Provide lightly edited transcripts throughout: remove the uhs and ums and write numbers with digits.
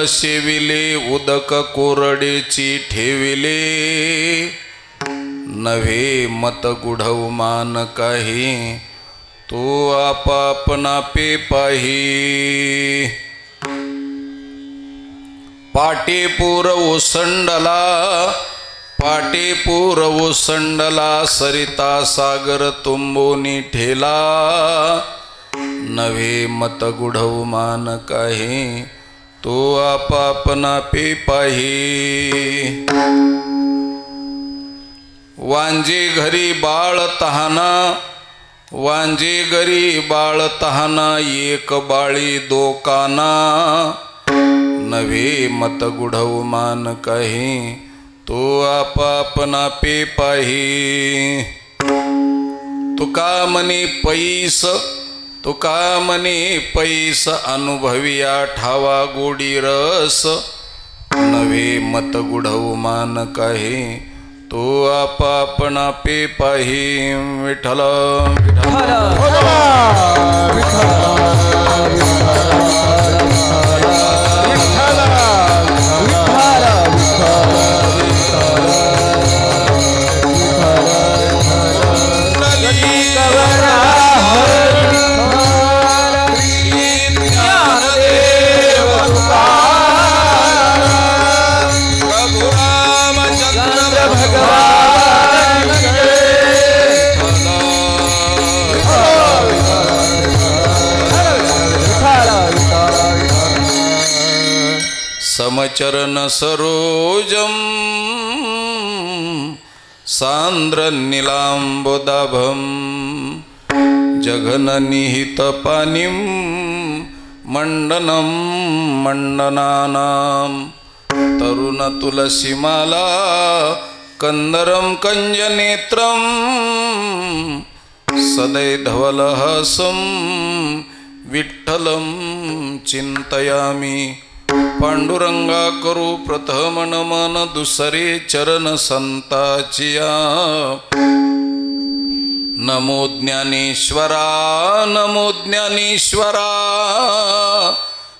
Seville उदक कोरडेची ठेविले नव्हे मत गुढव मान काही तो आपापना पे पाही पाटेपूर ओसंडला पाटेपूर ओसंडला सरिता सागर तुंबोनी ठेला नव्हे मत गुढव मान काही तो आपापना पे पाही वांजे घरी बाळ तहाना वांजे घरी बाळ तहाना एक बाळी दोकाना नव्हे मत गुढव मान काही तो आपापना पे पाही तुका मने पैस तुका मने पैस अनुभविया ठावा गोडी रस नव्हे मत गुढव मान काही तो आपापना पे पाही विठ्ठल विठ्ठल समचरण सरोजम सांद्र नीलांबोदाभम जघन निहित पानिम मंडनम मंडनानाम तरुण तुलसीमाला कंदरम कंजनेत्रम सदै धवलहसम विठ्ठलम चिंतयामि पांडुरंगा करू प्रथम नमन दुसरे चरण संताचिया नमो ज्ञानेश्वरा नमो ज्ञानेश्वरा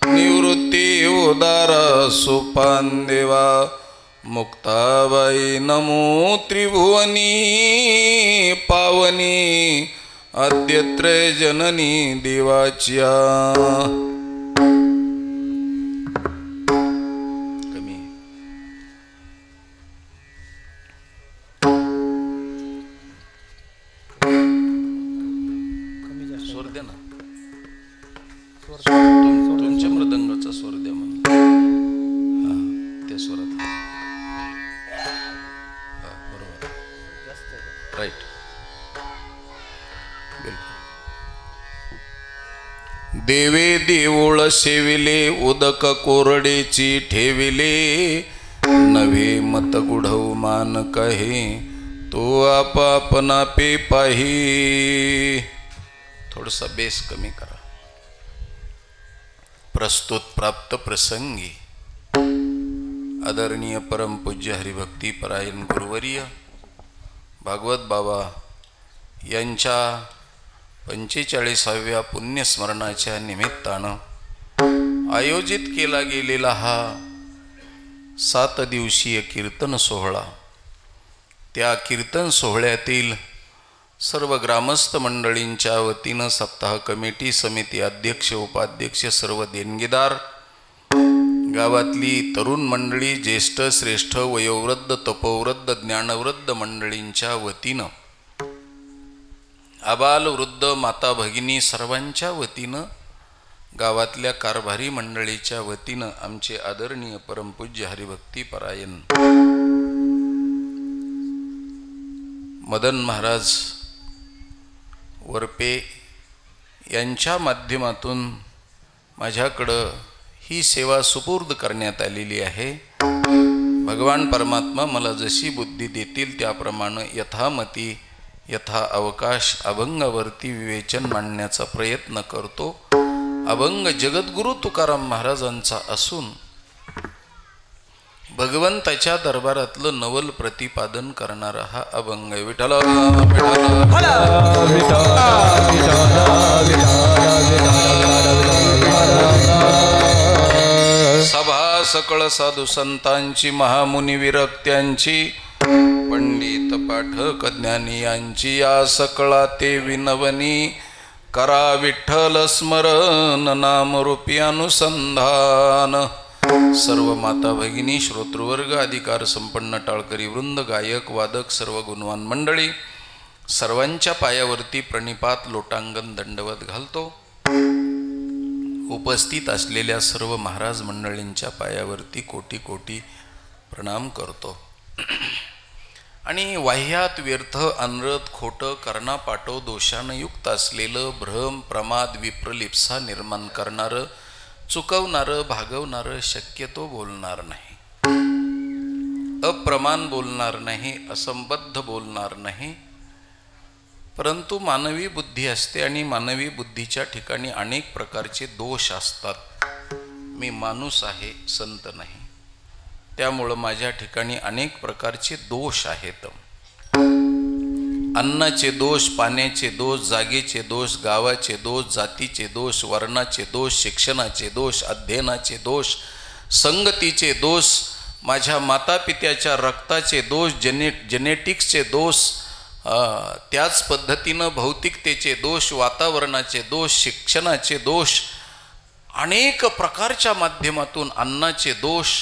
निवृत्ती उदार सोपान देवा मुक्ताबाई नमो त्रिभुवनी पावनी आद्यत्रय जननी देवाचिया तुमच्या मृदंगाचा स्वर द्या म्हणून त्या स्वरात बरोबर राईट देवे देऊळ सेविले उदक कोरडेची ठेविले नव्हे मत गुढव मान कहे तो आपापना पे पाही थोडसा बेस कमी करा प्रस्तुत प्राप्त प्रसंगी आदरणीय परमपूज्य हरिभक्ती परायण गुरुवर्य भागवत बाबा यांच्या 45व्या पुण्यस्मरणाच्या निमित्तानं आयोजित केला गेलेला हा 7 दिवसीय कीर्तन सोहळा त्या कीर्तन सोहळ्यातील सर्व ग्रामस्थ मंडळींच्या वतीनं सप्ताह कमिटी समिती अध्यक्ष उपाध्यक्ष सर्व देणगीदार गावातली तरुण मंडळी ज्येष्ठ श्रेष्ठ वयोवृद्ध तपोवृद्ध ज्ञानवृद्ध मंडळींच्या वतीनं आबाल वृद्ध माता भगिनी सर्वांच्या वतीनं गावातल्या कारभारी मंडळीच्या वतीनं आमचे आदरणीय परमपूज्य हरिभक्ती परायण मदन महाराज वरपे यांच्या माध्यमातून माझ्याकडं ही सेवा सुपूर्द करण्यात आलेली आहे। भगवान परमात्मा मला जशी बुद्धी देतील त्याप्रमाणे यथामती यथा अवकाश अभंगावरती विवेचन मांडण्याचा प्रयत्न करतो। अभंग जगद्गुरु तुकाराम महाराजांचा असून भगवंताच्या दरबारातलं नवल प्रतिपादन करणारा हा अभंग विठ्ठल सभा सकळ साधू संतांची, महामुनी विरक्त्यांची, पंडित पाठक ज्ञानी यांची, या सकळा ते विनवनी, करा विठ्ठल स्मरण नामरूपी अनुसंधान. सर्व माता भगिनी, श्रोतृवर्ग, अधिकार संपन्न टाळकरी वृंद, गायक वादक, सर्व गुणवान मंडळी, सर्वांच्या पायावरती प्रणिपात लोटांगण दंडवत घालतो. उपस्थित असलेल्या सर्व महाराज मंडळींच्या पायावरती कोटी कोटी प्रणाम करतो. आणि वाह्यात व्यर्थ अनृत खोटं कर्णापाटव दोषानं युक्त असलेलं भ्रम प्रमाद विप्रलिप्सा निर्माण करणारं, चुकवणारं, भागवणारं शक्यतो बोलणार नाही. अप्रमाण बोलणार नाही, असंबद्ध बोलणार नाही. परंतु मानवी बुद्धी असते आणि मानवी बुद्धीच्या ठिकाणी अनेक प्रकारचे दोष असतात. मी माणूस आहे, संत नाही, त्यामुळं माझ्या ठिकाणी अनेक प्रकारचे दोष आहेत. अन्नाचे दोष, पाण्याचे दोष, जागेचे दोष, गावाचे दोष, जातीचे दोष, वर्णाचे दोष, शिक्षणाचे दोष, अध्ययनाचे दोष, संगतीचे दोष, माझ्या मातापित्याच्या रक्ताचे दोष, जेनेटिक्सचे दोष, त्याच पद्धतीनं भौतिकतेचे दोष, वातावरणाचे दोष, शिक्षणाचे दोष, अनेक प्रकारच्या माध्यमातून अन्नाचे दोष,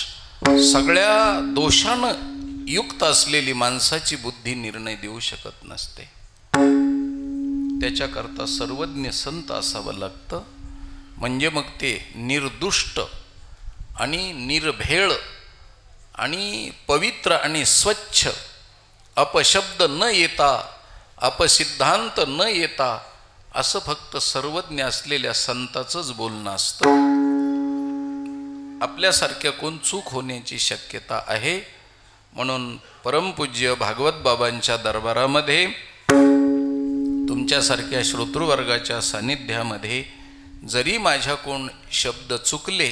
सगळ्या दोषानं युक्त असलेली माणसाची बुद्धी निर्णय देऊ शकत नसते. त्याच्याकरता सर्वज्ञ संत असावं लागतं. म्हणजे मग ते निर्दुष्ट आणि निर्भेळ आणि पवित्र आणि स्वच्छ, अपशब्द न येता, अपसिद्धांत न येता, असं फक्त सर्वज्ञ असलेल्या संताचंच बोलणं असतं. आपल्यासारख्या कोण चूक होण्याची शक्यता आहे. म्हणून परमपूज्य भागवत बाबांच्या दरबारामध्ये, तुमच्यासारख्या श्रोतृवर्गाच्या सानिध्यामध्ये जरी माझ्याकडून शब्द चुकले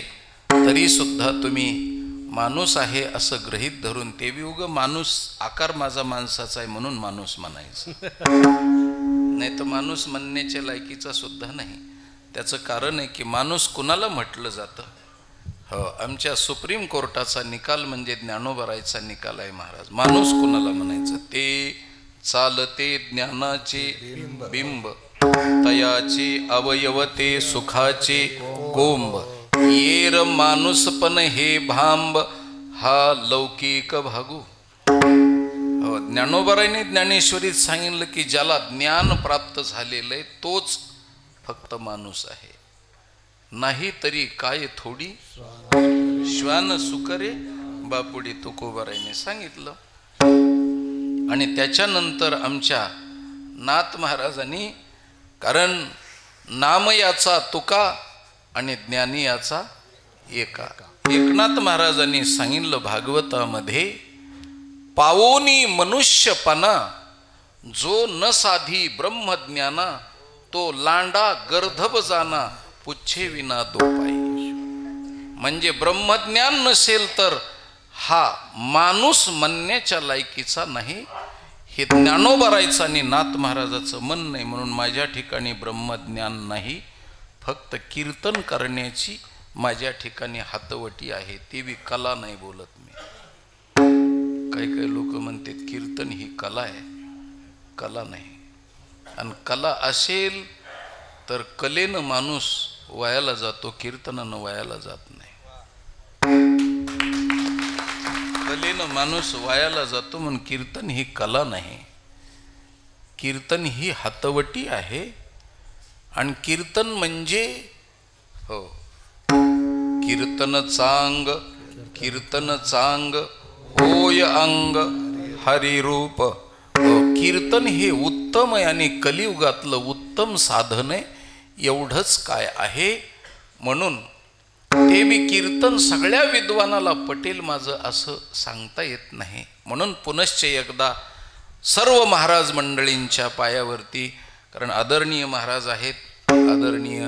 तरी सुद्धा तुम्ही माणूस आहे असं गृहीत धरून, ते उगं माणूस, आकार माझा माणसाचा आहे म्हणून माणूस म्हणायचं, नाही तर माणूस म्हणण्याच्या लायकीचा सुद्धा नाही. त्याचं कारण आहे की माणूस कुणाला म्हटलं जातं. हो, आमच्या सुप्रीम कोर्टाचा निकाल म्हणजे ज्ञानोबरायचा निकाल आहे महाराज. माणूस कुणाला म्हणायचं? ते चालते ज्ञानाचे बिंब, तयाचे अवयव ते सुखाचे कोंब, येर माणूसपण हे भांब, हा लौकिक भागू. हो, ज्ञानोबरायने ज्ञानेश्वरीत सांगितलं की ज्याला ज्ञान प्राप्त झालेलं आहे तोच फक्त माणूस आहे. नाही तरी काय थोडी श्वान सुकरे बापुडी, तुकोबारायने सांगितलं. आणि त्याच्यानंतर आमच्या नाथ महाराजांनी, कारण नाम याचा तुका आणि ज्ञानी याचा एका, एकनाथ महाराजांनी सांगितलं भागवतामध्ये, पावोनी मनुष्यपणा जो न साधी ब्रह्मज्ञाना, तो लांडा गर्धब जाना पुच्छे विना दो पाई. म्हणजे ब्रह्मज्ञान नसेल तर हा माणूस म्हणण्याच्या लायकीचा नाही. हे ज्ञानोबरायचं आणि नाथ महाराजाचं मन नाही. म्हणून माझ्या ठिकाणी ब्रह्मज्ञान नाही, फक्त कीर्तन करण्याची माझ्या ठिकाणी हातवटी आहे. ती बी कला नाही बोलत मी. काही काही लोक म्हणतात कीर्तन ही कला आहे. कला नाही. आणि कला असेल तर कलेनं माणूस वायाला जातो, कीर्तनानं वायाला जात नाही. कलेनं माणूस वायाला जातो, म्हणून कीर्तन ही कला नाही. कीर्तन ही हातवटी आहे. आणि कीर्तन म्हणजे, हो, कीर्तन चांग, कीर्तन चांग होय अंग हरिरूप. कीर्तन हे उत्तम आहे आणि कलियुगातलं उत्तम साधन आहे. एवढंच काय आहे. म्हणून ते बी कीर्तन सगळ्या विद्वानाला पटेल माझं असं सांगता येत नाही. म्हणून पुनश्च एकदा सर्व महाराज मंडळींच्या पायावरती, कारण आदरणीय महाराज आहेत, आदरणीय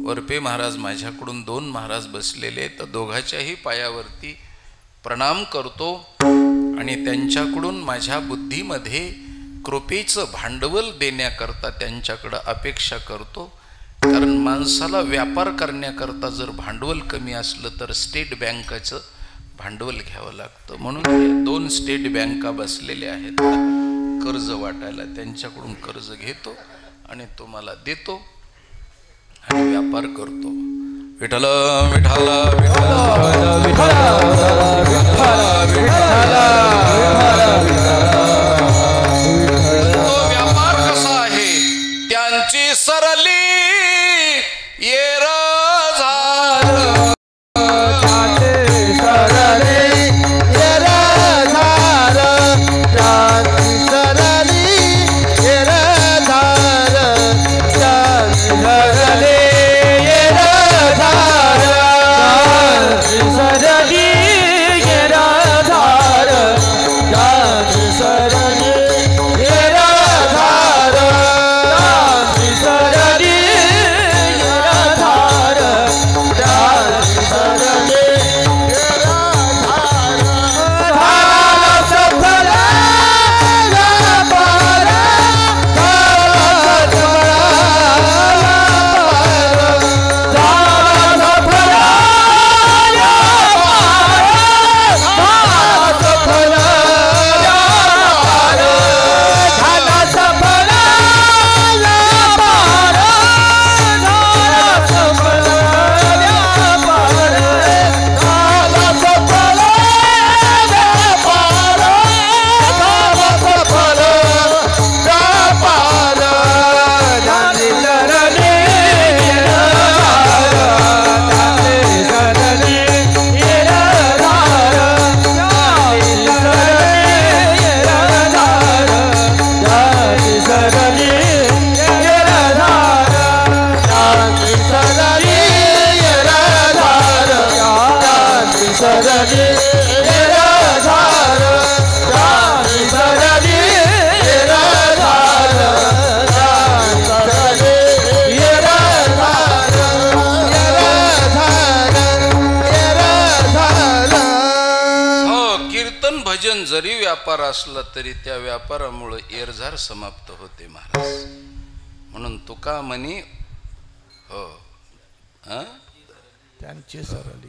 वरपे महाराज, माझ्याकडून 2 महाराज बसलेले आहेत, तर दोघाच्याही पायावरती प्रणाम करतो. आणि त्यांच्याकडून माझ्या बुद्धीमध्ये कृपेचं भांडवल देण्याकरता त्यांच्याकडं अपेक्षा करतो. कारण माणसाला व्यापार करण्याकरता जर भांडवल कमी असलं तर स्टेट बँकेचं भांडवल घ्यावं लागतं. म्हणून 2 स्टेट बँका बसलेल्या आहेत कर्ज वाटायला. त्यांच्याकडून कर्ज घेतो आणि तुम्हाला देतो आणि व्यापार करतो. विठ्ठल विठ्ठल तो व्यापार कसा आहे त्यांची सरली येर जरी व्यापार असला तरी त्या व्यापारामुळे एरझार समाप्त होते महाराज. म्हणून तुका म्हणी हो त्यांची सरली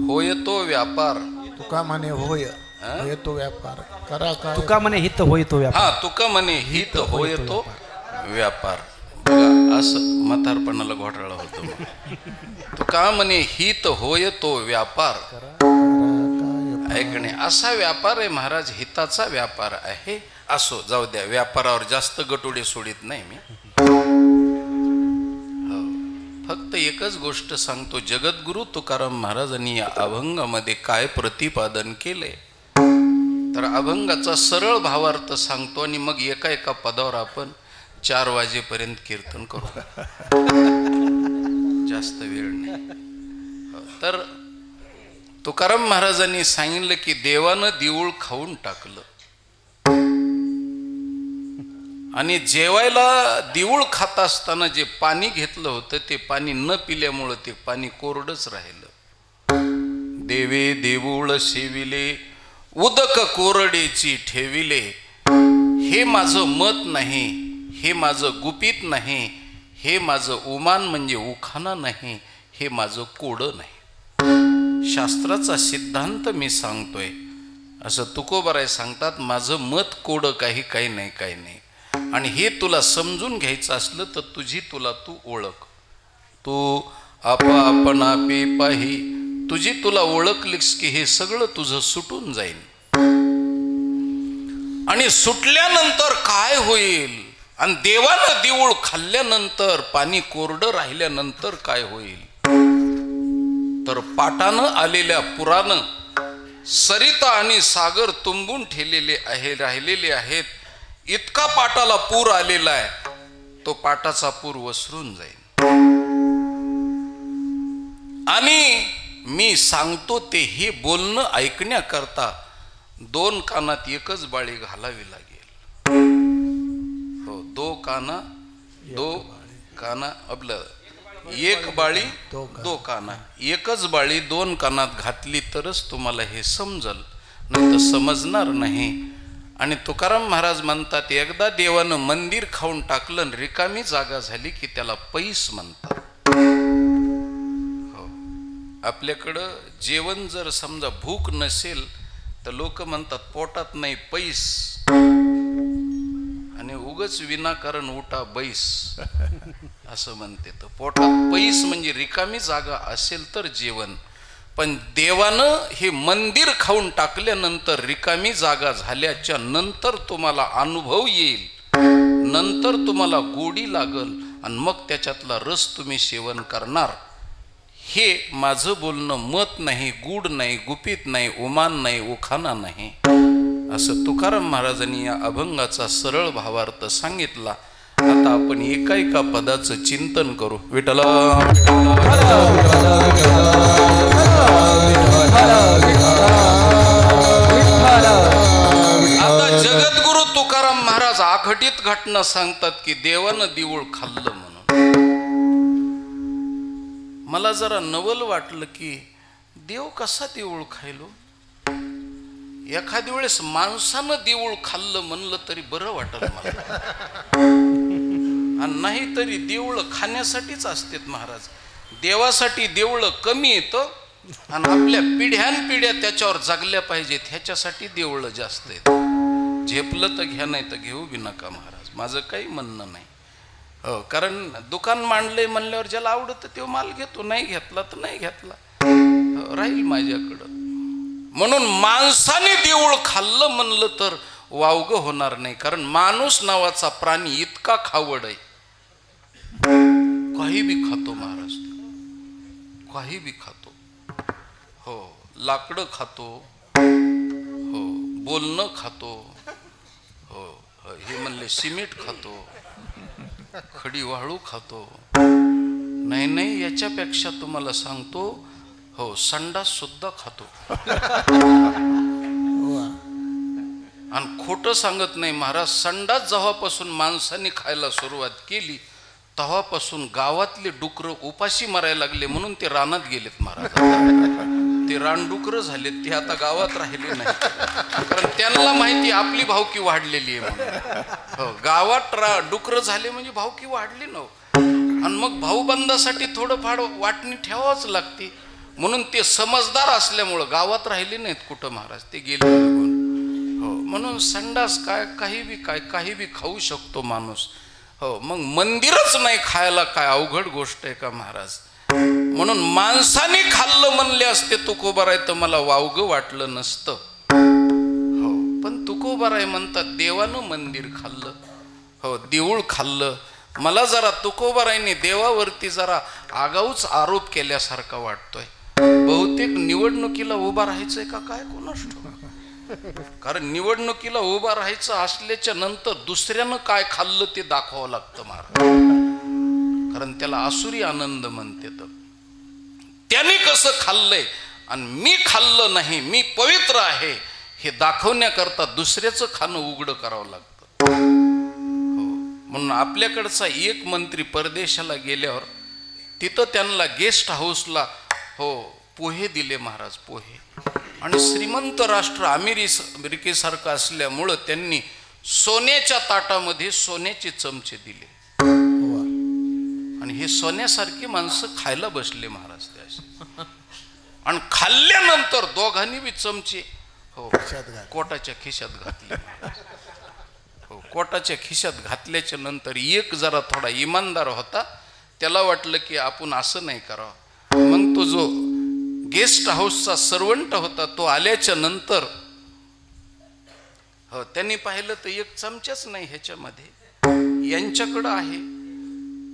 होय तो व्यापार. तुका म्हणे होय होय तो व्यापार करा काय. तुका म्हणे हित होय तो व्यापार. हा तुका म्हणे हित होय तो व्यापार. बघा असं म्हातारपणाला घोटाळा होतो. तुका म्हणे हित होय तो व्यापार. ऐकणे असा व्यापार आहे महाराज, हिताचा व्यापार आहे. असो जाऊ द्या, व्यापारावर जास्त गटुडे सोडित नाही मी. फक्त एकच गोष्ट सांगतो, जगद्गुरु तुकाराम महाराजांनी या अभंगामध्ये काय प्रतिपादन केले तर अभंगाचा सरळ भावार्थ सांगतो आणि मग एका एका पदावर आपण 4 वाजेपर्यंत कीर्तन करू. जास्त वेळ नाही. तर तुकाराम महाराजांनी सांगितलं की देवानं देऊळ खाऊन टाकलं आणि जेवायला देऊळ खात असताना जे पाणी घेतलं होतं ते पाणी न पिल्यामुळं ते पाणी कोरडच राहिलं. देवे देऊळ सेविले उदक कोरडेची ठेविले. हे माझं मत नाही, हे माझं गुपित नाही, हे माझं उमान म्हणजे उखाणा नाही, हे माझं कोडं नाही. शास्त्राचा सिद्धांत मी सांगतोय. असं तुकोबाराय सांगतात, माझं मत कोडं काही नाही, काही नाही. आणि हे तुला समजून घ्यायचं असलं तर तुझी तुला तू ओळख. तू आपण आपे पाही तुझी तुला ओळखलीस की हे सगळं तुझं सुटून जाईल. आणि सुटल्यानंतर काय होईल आणि देवानं देऊळ खाल्ल्यानंतर पाणी कोरडं राहिल्यानंतर काय होईल तर पाटानं आलेल्या पुरानं सरिता आणि सागर तुंबून राहिलेले आहेत. इतका पाटाला पूर आलेला आहे, तो पाटाचा पूर वसरून जाईल. आणि मी सांगतो ते हे बोलणं ऐकण्याकरता 2 कानात एकच बाळी घालावी लागेल. हो, 2 काना आपलं एक बाळी 2 काना. एकच बाळी 2 कानात घातली तरच तुम्हाला हे समजल, नाही तर समजणार नाही. आणि तुकाराम महाराज म्हणतात, एकदा देवानं मंदिर खाऊन टाकलं रिकामी जागा झाली की त्याला पैस म्हणतात. हो, आपल्याकडं जेवण जर समजा भूक नसेल तर लोक म्हणतात पोटात नाही पैस, आणि उगच विनाकारण उठा बैस असं म्हणते. तर पोटात पैस म्हणजे रिकामी जागा असेल तर जेवण. पण देवानं हे मंदिर खाऊन टाकल्यानंतर रिकामी जागा झाल्याच्या नंतर तुम्हाला अनुभव येईल, नंतर तुम्हाला गोडी लागल आणि मग त्याच्यातला रस तुम्ही सेवन करणार. हे माझं बोलणं मत नाही, गूढ नाही, गुपित नाही, उमान नाही, उखाणा नाही. असं तुकाराम महाराजांनी या अभंगाचा सरळ भावार्थ सांगितला. आता आपण एका एका पदाचं चिंतन करू. विठ्ठला आता जगद्गुरु तुकाराम महाराज आखटीत घटना सांगतात की देवानं देऊळ खाल्लं म्हणून. मला जरा नवल वाटलं की देव कसा देऊळ खायलो. एखाद्या वेळेस माणसानं देऊळ खाल्लं म्हणलं तरी बरं वाटलं मला, आणि नाही तरी देऊळ खाण्यासाठीच असतात महाराज. देवासाठी देऊळ कमी येतं आणि आपल्या पिढ्यानपिढ्या त्याच्यावर जगल्या पाहिजेत ह्याच्यासाठी देऊळ जास्त आहेत. झेपलं तर घ्या, नाही तर घेऊ बी नका महाराज, माझं काही म्हणणं नाही. हो, कारण दुकान मांडलंय म्हणल्यावर ज्याला आवडतं तो माल घेतो, नाही घेतला तर नाही घेतला, राहील माझ्याकडं. म्हणून माणसाने देऊळ खाल्लं म्हणलं तर वावग होणार नाही. कारण माणूस नावाचा प्राणी इतका खावड आहे, काही बी खातो महाराज, काही बी खातो. हो, लाकडं खातो, हो, बोलणं खातो, हो, हे म्हणले सिमेंट खातो, खडी वाळू खातो. नाही नाही, याच्यापेक्षा तुम्हाला सांगतो, हो, संडास सुद्धा खातो. आणि खोटं सांगत नाही महाराज. संडास जेव्हापासून माणसाने खायला सुरुवात केली तेव्हापासून गावातले डुकरं उपाशी मारायला लागले, म्हणून ते रानात गेलेत महाराज. ते रानडुकरं झालेत, ते आता गावात राहिले नाही. कारण त्यांना माहिती आपली भावकी वाढलेली आहे म्हणून. हो, गावात डुकरं झाले म्हणजे भावकी वाढली ना. आणि मग भाऊबंदासाठी थोडंफार वाटणी ठेवावंच लागते. म्हणून ते समजदार असल्यामुळं गावात राहिले नाहीत कुठं महाराज, ते गेले निघून. हो, म्हणून संडास काय, काही बी खाऊ शकतो माणूस. हो, मग मंदिरच नाही खायला, काय अवघड गोष्ट आहे का महाराज. म्हणून माणसाने खाल्लं म्हणले असते तुकोबाराय तर मला वावगं वाटलं नसतं. हो, पण तुकोबाराय म्हणतात देवानं मंदिर खाल्लं, हो, देऊळ खाल्लं. मला जरा तुकोबारायने देवावरती जरा आगाऊच आरोप केल्यासारखा वाटतोय. बहुतेक निवडणुकीला उभा राहायचंय का काय कोणास ठाऊक. कारण निवडणुकीला उभा राहायचं असल्याच्या नंतर दुसऱ्यानं काय खाल्लं ते दाखवावं लागतं महाराज. कारण त्याला आसुरी आनंद म्हणते. तर त्याने कसं खाल्लंय आणि मी खाल्लं नाही, मी पवित्र आहे हे दाखवण्याकरता दुसऱ्याचं खाणं उघडं करावं लागतं. हो, म्हणून आपल्याकडचा एक मंत्री परदेशाला गेल्यावर तिथं त्यांना गेस्ट हाऊसला, हो, पोहे दिले महाराज, पोहे. आणि श्रीमंत राष्ट्र अमेरिकेसारखं असल्यामुळं त्यांनी सोन्याच्या ताटामध्ये सोन्याचे चमचे दिले. आणि हे सोन्यासारखी माणसं खायला बसले महाराज त्याशी. आणि खाल्ल्यानंतर दोघांनी बी चमचे, हो, कोटाच्या खिशात घातले. हो, कोटाच्या खिशात घातल्याच्या नंतर एक जरा थोडा इमानदार होता, त्याला वाटलं की आपण असं नाही करावं. मग तो जो गेस्ट हाऊसचा सर्वंट होता तो आल्याच्या नंतर, हो, त्यांनी पाहिलं तर एक चमचाच नाही ह्याच्यामध्ये, यांच्याकडं आहे.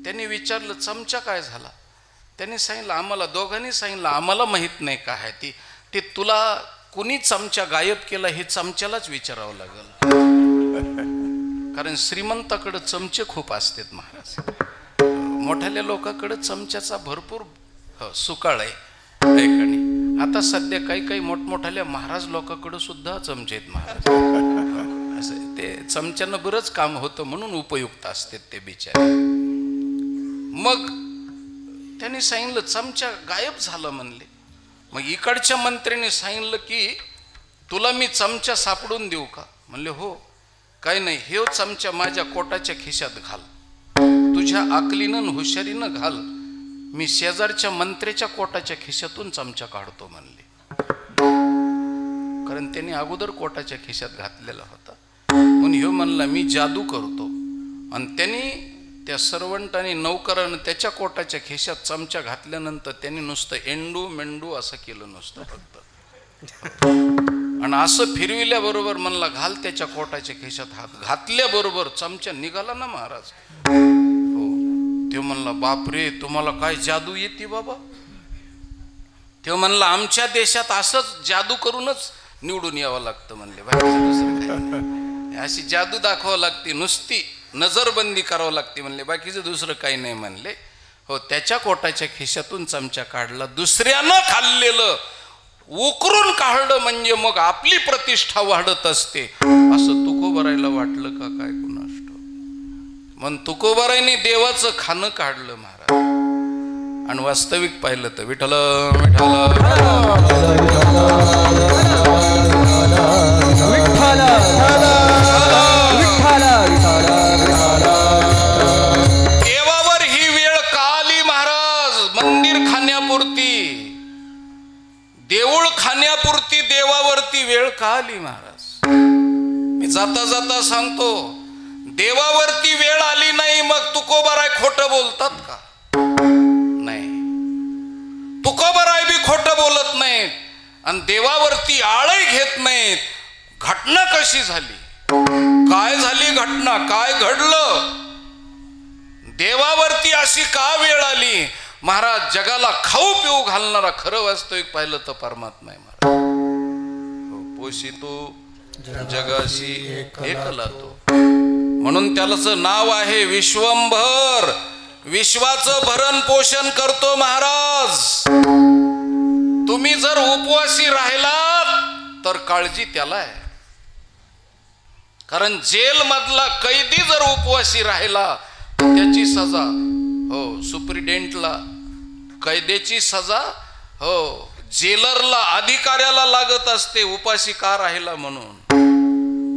त्यांनी विचारलं चमचा काय झाला. त्यांनी सांगितलं आम्हाला, दोघांनी सांगितलं आम्हाला माहित नाही काय आहे ते तुला कुणी चमचा गायब केला हे चमच्यालाच विचारावं लागेल. कारण श्रीमंताकडे चमचे खूप असतात महाराज. मोठ्याल्या लोकांकडे चमच्याचा भरपूर सुकाळ आहे. आता सध्या काही मोठमोठ्याल्या महाराज लोकांकडे सुद्धा चमचे आहेत महाराज. असं ते चमच्यानं बरंच काम होतं म्हणून उपयुक्त असते ते बिचारे. मग त्यांनी सांगितलं चमचा गायब झाला म्हणले. मग इकडच्या मंत्र्यांनी सांगितलं की तुला मी चमचा सापडून देऊ का. म्हणले हो, काही नाही, हे चमचा माझ्या कोटाच्या खिशात घाल, तुझ्या अकलीनं हुशारीनं घाल, मी शेजारच्या मंत्र्याच्या कोटाच्या खिशातून चमचा काढतो म्हणले, कारण त्यांनी अगोदर कोटाच्या खिशात घातलेला होता. म्हणून ह्यो म्हणला मी जादू करतो, आणि त्यांनी त्या सर्वंटाने नौकरानं त्याच्या कोटाच्या खिशात चमचा घातल्यानंतर त्यांनी नुसतं एंडू मेंडू असं केलं नुसतं फक्त, आणि असं फिरविल्याबरोबर म्हणला घाल त्याच्या कोटाच्या खिशात हात, घातल्याबरोबर चमचा निघाला ना महाराज. हो, तो म्हणला बापरे तुम्हाला काय जादू येते बाबा. तो म्हणला आमच्या देशात असंच जादू करूनच निवडून यावं लागतं म्हणले, बाकीचं अशी जादू दाखवावं लागते, नुसती नजरबंदी करावं लागते म्हणले, बाकीचं दुसरं काही नाही म्हणले. हो, त्याच्या कोटाच्या खिशातून चमचा काढला, दुसऱ्यानं खाल्लेलं उकरून काढलं म्हणजे मग आपली प्रतिष्ठा वाढत असते, असं तुकोबारायला वाटलं का काय कुणास ठाऊक. म्हणून तुकोबारायने देवाचं खाणं काढलं महाराज. आणि वास्तविक पाहिलं तर विठ्ठल विठ्ठल देवावर ही वेळ का आली महाराज. मंदिर खाण्यापुरती, देऊळ खाण्यापुरती देवावरती वेळ का आली महाराज. मी जाता जाता सांगतो, देवावरती वेळ आली नाही मग तुकोबाराय खोटं बोलतात का. नाही, तुकोबाराय बी खोटं बोलत नाहीत आणि देवावरती आळही घेत नाहीत. घटना कशी झाली, काय झाली घटना, काय घडलं, देवावरती अशी का वेळ आली महाराज. जगाला खाऊ पिऊ घालणारा खरं वास्तविक पाहिलं तर परमात्मा आहे महाराज. पोषितो जगाशी एकला तो, म्हणून त्याचं नाव आहे विश्वंभर. विश्वाचं भरण पोषण करतो महाराज. तुम्ही जर उपवासी राहिलात तर काळजी त्याला आहे, कारण जेल मधला कैदी जर उपवासी राहिला तर त्याची सजा, हो सुप्रिटेंडला कैद्याची सजा, हो जेलरला अधिकाऱ्याला लागत असते उपाशी का राहिला म्हणून.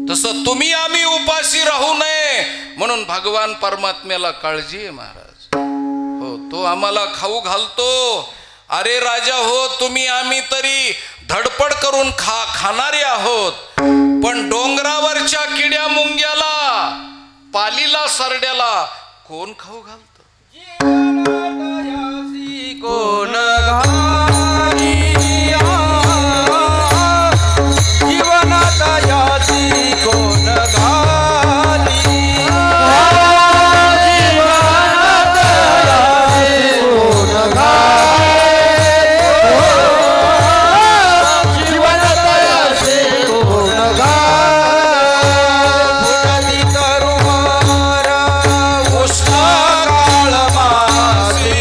तसं तुम्ही आम्ही उपाशी राहू नये म्हणून भगवान परमात्म्याला काळजी आहे महाराज. हो, तो आम्हाला खाऊ घालतो. अरे राजा हो, तुम्ही आम्ही तरी धडपड करून खाणारे आहोत, पण डोंगरावरच्या किड्या मुंग्याला, पालीला सरड्याला कोण खाऊ घालतं. कोण घाली जीवनात याची कोण घाली, जीवनात याची कोण घाली, जीवनात याची कोण घाली. तरुवार उष्ण काळ मासी,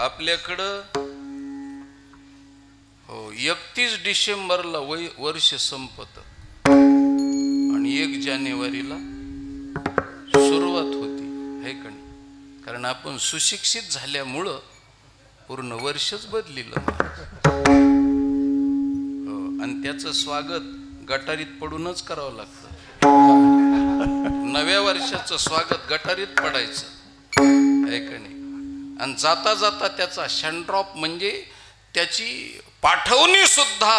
आपल्याकडं हो 31 डिसेंबरला वर्ष संपत आणि 1 जानेवारीला सुरुवात होती, है का नाही. कारण आपण सुशिक्षित झाल्यामुळं पूर्ण वर्षच बदलिलं. हो, आणि त्याचं स्वागत गटारीत पडूनच करावं लागतं. नव्या वर्षाचं स्वागत गटारीत पडायचं, है का नाही. आणि जाता जाता त्याचा शनड्रॉप म्हणजे त्याची पाठवणी सुद्धा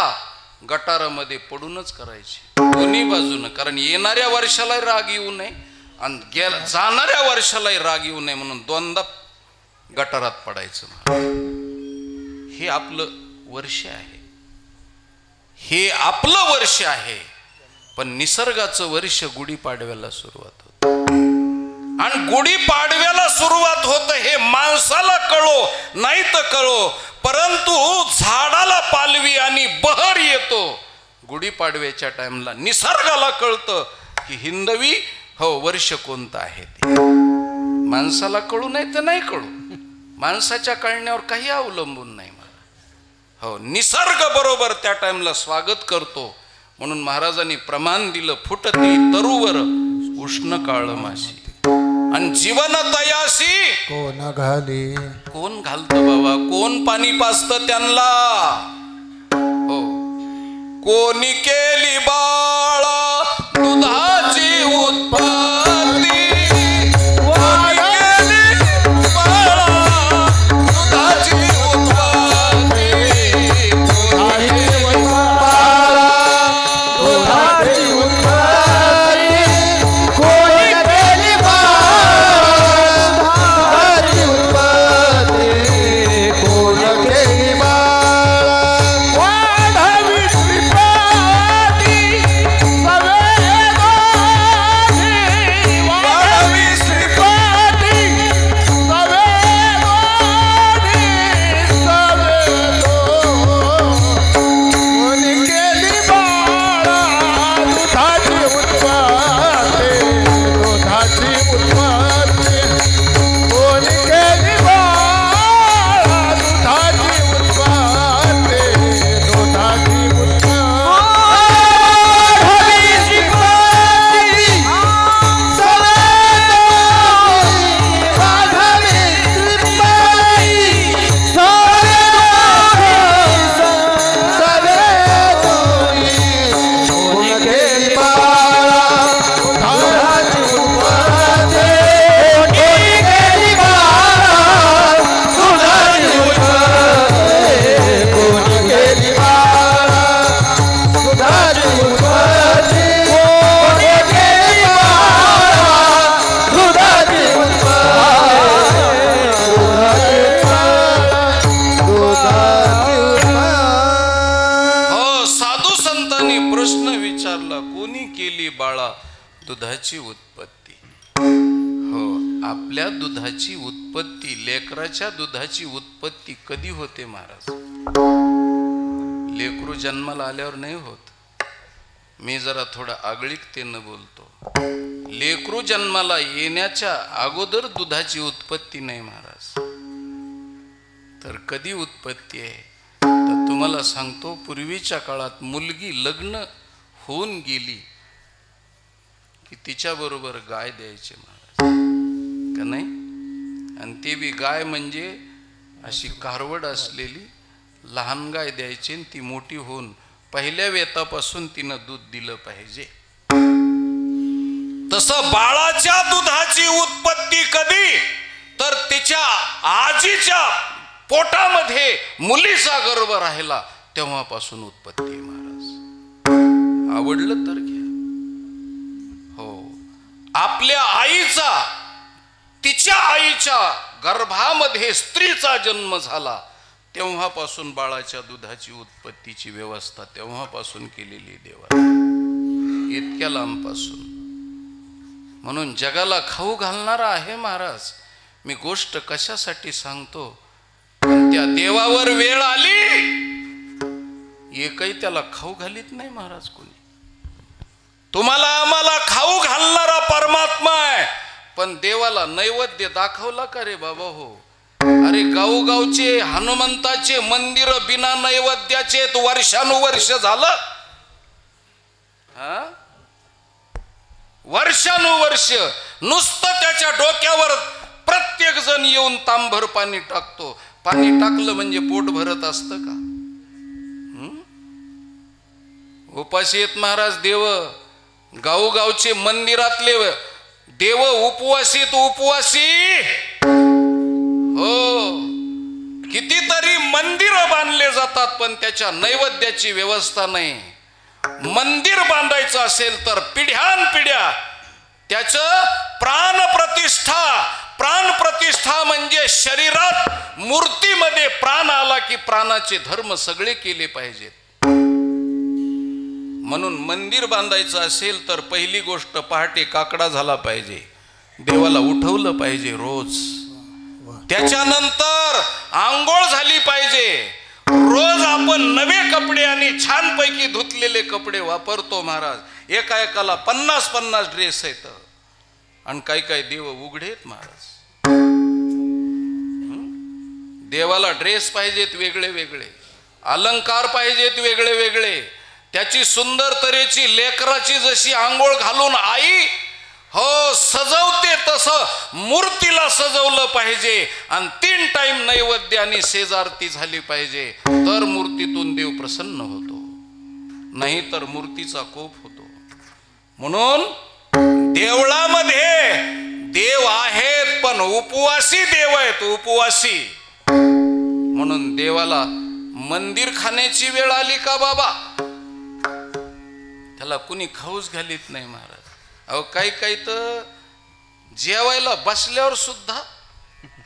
गटारामध्ये पडूनच करायची दोन्ही बाजूनं. कारण येणाऱ्या वर्षाला राग येऊ नये आणि जाणाऱ्या वर्षालाही राग येऊ नये म्हणून दोनदा गटारात पडायचं. हे आपलं वर्ष आहे, हे आपलं वर्ष आहे, पण निसर्गाचं वर्ष गुढीपाडव्याला सुरुवात होत आणि गुढीपाडव्याला सुरुवात होत हे माणसाला कळो नाही तर कळो, परंतु झाडाला पालवी आणि बहर येतो गुढीपाडव्याच्या टाइमला. निसर्गाला कळतं की हिंदवी वर्ष कोणतं आहे ते. माणसाला कळू नाही तर नाही कळू, माणसाच्या कळण्यावर काही अवलंबून नाही मला. निसर्ग बरोबर त्या टाइमला स्वागत करतो. म्हणून महाराजांनी प्रमाण दिलं, फुटती तरुवर उष्ण काळ माशी आणि जीवन तयासी कोण घाली. कोण घालतं बाबा, कोण पाणी पाजतं त्यांना. हो, कोणी केली बाळा दुधाची उत्पत्ती, कोणी केली बाळा दुधाची उत्पत्ती, दुधाची उत्पत्ती. हो, आपल्या दुधाची उत्पत्ती, लेकराच्या दुधाची उत्पत्ती कधी होते महाराज? लेकरू जन्माला आल्यावर नाही होत. मी जरा थोडा आगळिकतेनं बोलतो. लेकरू जन्माला येण्याच्या अगोदर दुधाची उत्पत्ती नाही महाराज. तर कधी उत्पत्ती आहे? तर तुम्हाला सांगतो, पूर्वीच्या काळात मुलगी लग्न होऊन गेली की तिच्या बरोबर गाय द्यायचे महाराज, का नाही? आणि ते बी गाय म्हणजे अशी कारवड असलेली लहान गाय द्यायची. ती मोठी होऊन पहिल्या वेतापासून तिनं दूध दिलं पाहिजे. तसं बाळाच्या दुधाची उत्पत्ती कधी? तर तिच्या आजीच्या पोटामध्ये मुलीचा गर्भ राहिला तेव्हापासून उत्पत्ती आहे महाराज. आवडलं तर घ्या. आपल्या आईचा, तिच्या आईच्या गर्भामध्ये स्त्रीचा जन्म झाला तेव्हापासून बाळाच्या दुधाची उत्पत्तीची व्यवस्था तेव्हापासून केलेली देवा, इतक्या लांबपासून. म्हणून जगाला खाऊ घालणारा आहे महाराज. मी गोष्ट कशासाठी सांगतो? त्या देवावर वेळ आली, एकही त्याला खाऊ घालीत नाही महाराज कोणी. तुम्हाला आम्हाला खाऊ घालणारा परमात्मा आहे, पण देवाला नैवेद्य दाखवला का रे बाबा? हो, अरे गावगावचे हनुमंताचे मंदिर बिना नैवेद्याचे वर्षानुवर्ष झालं. वर्षानुवर्ष नुसतं त्याच्या डोक्यावर प्रत्येक जण येऊन तांभर पाणी टाकतो. पाणी टाकलं म्हणजे पोट भरत असतं का? उपाशी येत महाराज देव. गावगावचे मंदिरातले देव उपवासीत उपवासी. हो, कितीतरी मंदिर बांधले जातात पण त्याच्या नैवेद्याची व्यवस्था नाही. मंदिर बांधायचं असेल तर पिढ्यानपिढ्या त्याचं प्राणप्रतिष्ठा. प्राणप्रतिष्ठा म्हणजे शरीरात मूर्तीमध्ये प्राण आला की प्राणाचे धर्म सगळे केले पाहिजेत. म्हणून मंदिर बांधायचं असेल तर पहिली गोष्ट पहाटे काकडा झाला पाहिजे, देवाला उठवलं पाहिजे रोज. त्याच्यानंतर आंघोळ झाली पाहिजे. रोज आपण नवे कपडे आणि छानपैकी धुतलेले कपडे वापरतो महाराज. एका एकाला 50-50 ड्रेस आहेत आणि काही काही देव उघडेत महाराज. देवाला ड्रेस पाहिजेत वेगळे वेगळे, अलंकार पाहिजेत वेगळे वेगळे. त्याची सुंदर तऱ्हेची लेकराची जशी आंघोळ घालून आई हो सजवते तसं मूर्तीला सजवलं पाहिजे. आणि 3 टाइम नैवेद्य आणि शेजारती झाली पाहिजे, तर मूर्तीतून देव प्रसन्न होतो, नाही तर मूर्तीचा कोप होतो. म्हणून देवळामध्ये देव आहेत पण उपवासी देव आहेत, उपवासी. म्हणून देवाला मंदिर खाण्याची वेळ आली का बाबा त्याला कुणी खाऊच घालीत नाही महाराज. अहो काही काही तर जेवायला बसल्यावर सुद्धा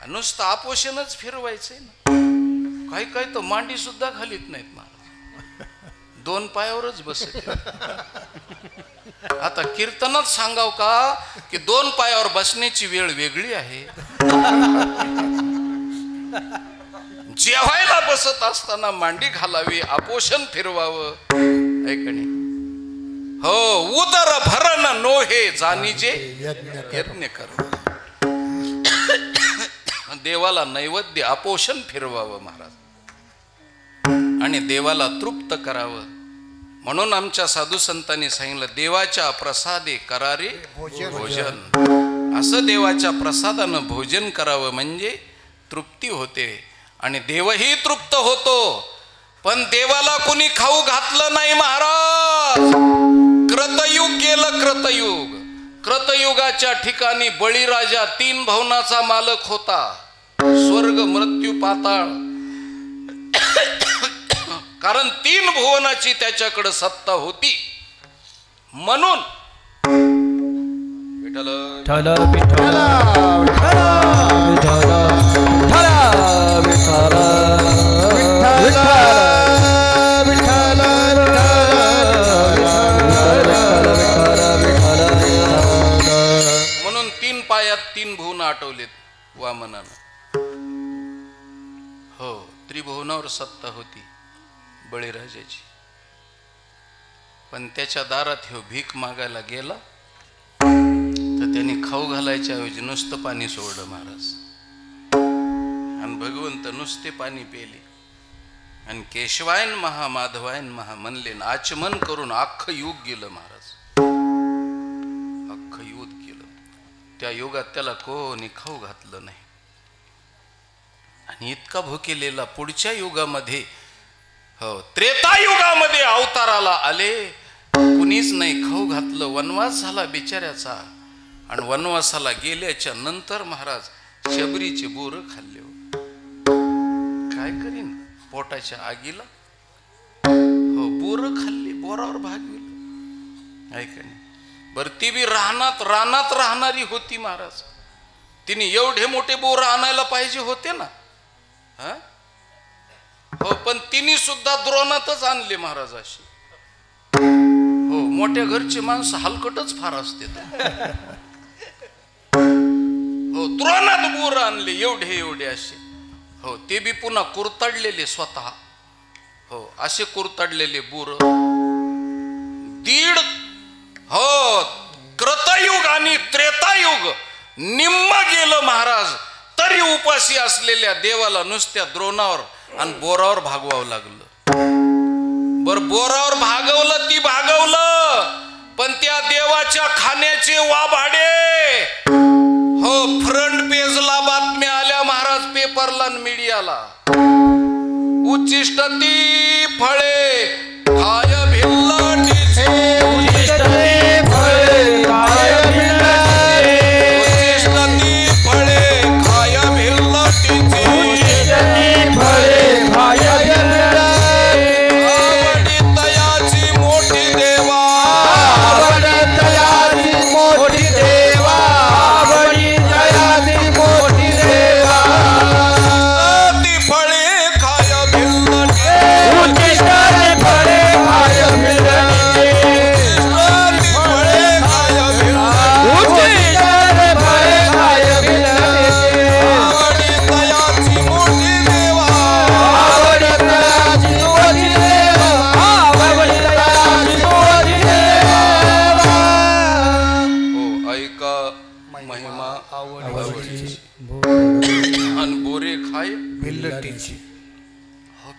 नुसतं आपोषणच फिरवायचंय ना. काही काही तर मांडी सुद्धा घालीत नाहीत महाराज, 2 पायावरच बसत. आता कीर्तनात सांगाव का की 2 पायावर बसण्याची वेळ वेगळी आहे. जेवायला बसत असताना मांडी घालावी, आपोषण फिरवावं, ऐकणे हो. उदर भरण नोहे जाणीजे यज्ञ कर. देवाला नैवेद्य आपोषण फिरवावं महाराज आणि देवाला तृप्त करावं. म्हणून आमच्या साधू संतांनी सांगितलं देवाच्या प्रसादे करारे भोजन. असं देवाच्या प्रसादानं भोजन करावं म्हणजे तृप्ती होते आणि देवही तृप्त होतो. पण देवाला कुणी खाऊ घातलं नाही महाराज. कृतयुग गेलं, कृतयुग. कृतयुगाच्या ठिकाणी बळीराजा 3 भुवनाचा मालक होता, स्वर्ग मृत्यू पाताळ. कारण 3 भुवनाची त्याच्याकडे सत्ता होती. म्हणून विठ्ठल विठ्ठल विठ्ठल विठ्ठल विठ्ठल म्हणून 3 पायात 3 भुवन आटवलेत वामनानं. हो, त्रिभुवनावर सत्ता होती बळीराजाची. पण त्याच्या दारात ह्यो भीक मागायला गेला तर त्यांनी खाऊ घालायच्या ऐवजी नुसतं पाणी सोडलं महाराज. आणि भगवंत नुसते पाणी पेले आणि केशवायन महा माधवायन महा म्हणले, आचमन करून अख्खं युग गेलं महाराज, अख्खं युग गेलं. त्या युगात त्याला कोणी खाऊ घातलं नाही. आणि इतका भुकेलेला पुढच्या युगामध्ये हो त्रेतायुगामध्ये अवताराला आले, कुणीच नाही खाऊ घातलं. वनवास झाला बिचाऱ्याचा. आणि वनवासाला गेल्याच्या नंतर महाराज शबरीचे बोर खाल्ले. काय करीन पोटाच्या आगीला हो बोर खाल्ली, बोरावर भागविलं. ऐकणे बर ती बी रानात राहणारी होती महाराज. तिने एवढे मोठे बोर आणायला पाहिजे होते ना. हो पण तिने सुद्धा द्रोणातच आणले महाराज. अशी हो मोठ्या घरचे माणसं हलकटच फार असते. हो द्रोणात बोर आणले एवढे असे. हो ते बी पुन्हा कुरतडलेले स्वतः. हो असे कुरतडलेले बोर. 1.5 हो कृतयुग आणि त्रेतायुग निम्म गेलं महाराज. तरी उपाशी असलेल्या देवाला नुसत्या द्रोणावर आणि बोरावर भागवावं लागलं. बर बोरावर भागवलं ती भागवलं, पण त्या देवाच्या खाण्याचे वाभाडे हो फ्रंट पेजला बातम्या आल्या महाराज, पेपरला आणि मीडियाला. उच्चिष्ट ती फळे खाय भिल्लाटीचे, उच्चिष्ट ती फळे खाय भिल्लाटीचे, उच्चिष्ट ती फळे खाय भिल्लाटीचे, उच्चिष्ट ती फळे खाय भिल्लाटीचे. आवडी तयाची मोठी देवा, आवडी तयाची मोठी देवा, आवडी तयाची मोठी देवा. ती फळे खाय भिल्लाटीचे.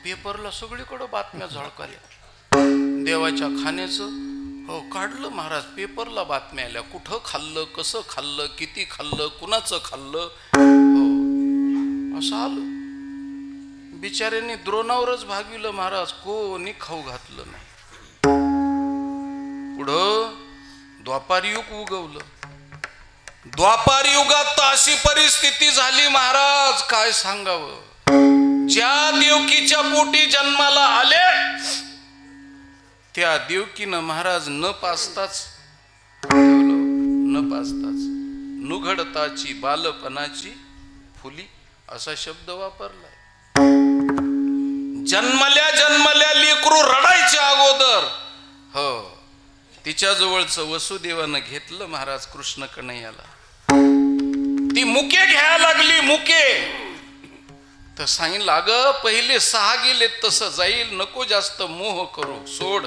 पेपरला सगळीकडं बातम्या झळकाल्या देवाच्या खाण्याचं. हो, काढलं महाराज, पेपरला बातम्या आल्या, कुठं खाल्लं, कसं खाल्लं, किती खाल्लं, कुणाचं खाल्लं. हो, असं आलं. बिचाऱ्यांनी द्रोणावरच भागविलं महाराज, कोणी खाऊ घातलं नाही. पुढं द्वापार युग उगवलं. द्वापार युगात तर अशी परिस्थिती झाली महाराज, काय सांगावं. ज्या देवकीच्या पोटी जन्माला आले त्या देवकीनं महाराज न पाचताच नुघडताची बालपणाची फुली असा शब्द वापरलाय. जन्मल्या लेकरू रडायच्या अगोदर हो तिच्या जवळचं वसुदेवानं घेतलं महाराज कृष्ण कन्हैयाला. ती मुके घ्यायला लागली, मुके. तर सांगितलं, अगं पहिले 6 गेले, तसं जाईल, नको जास्त मोह करू, सोड.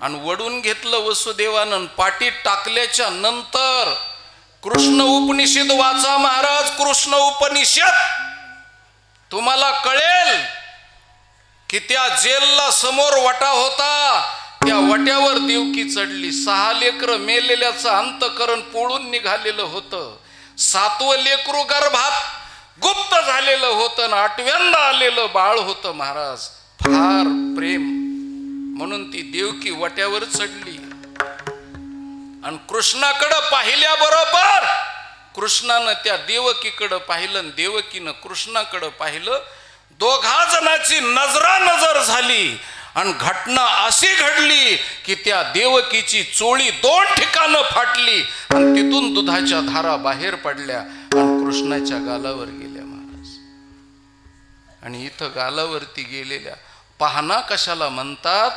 आणि वडून घेतलं वसुदेवानं. पाठीत टाकल्याच्या नंतर कृष्ण उपनिषद वाचा महाराज. कृष्ण उपनिषद तुम्हाला कळेल की त्या जेलला समोर वटा होता, त्या वट्यावर देवकी चढली. 6 लेकर मेलेल्याचं अंतकरण पोळून निघालेलं होतं. 7वं लेकरू गर्भात गुप्त झालेलं होतं, 8व्यांदा आलेलं बाळ होतं महाराज. फार प्रेम म्हणून ती देवकी वट्यावर चढली. आणि कृष्णाकडं पाहिल्याबरोबर कृष्णानं त्या देवकीकडं पाहिलं, देवकीनं कृष्णाकडं पाहिलं. दोघा जणांची नजरानजर झाली. आणि घटना अशी घडली की त्या देवकीची चोळी 2 ठिकाणं फाटली आणि तिथून दुधाच्या धारा बाहेर पडल्या आणि कृष्णाच्या गालावर गेल्या महाराज. आणि इथं गालावरती गेलेल्या पाहणा कशाला म्हणतात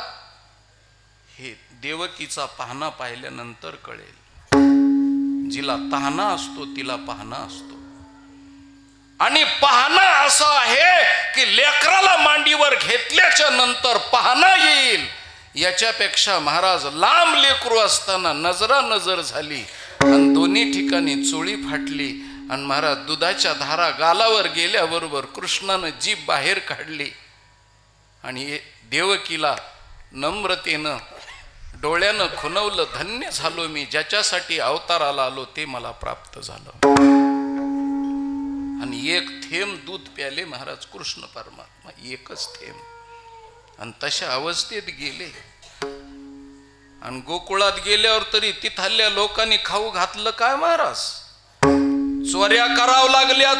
हे देवकीचा पाहणा पाहिल्यानंतर कळेल. जिला तहाना असतो तिला पाहणा असतो. आणि पाहणं असं आहे की लेकराला मांडीवर घेतल्याच्या नंतर पाहणं येईल. याच्यापेक्षा महाराज लांब लेकरू असताना नजरानजर झाली आणि दोन्ही ठिकाणी चोळी फाटली. आणि महाराज दुधाच्या धारा गालावर गेल्याबरोबर कृष्णानं जीभ बाहेर काढली आणि देवकीला नम्रतेनं डोळ्यानं खुणवलं, धन्य झालो मी, ज्याच्यासाठी अवताराला आलो ते मला प्राप्त झालं. आणि 1 थेंब दूध प्याले महाराज कृष्ण परमात्मा, 1च थेंब. आणि तशा अवस्थेत गेले. आणि गोकुळात गेल्यावर तरी तिथल्या लोकांनी खाऊ घातलं काय महाराज. चोऱ्या करावं लागल्या,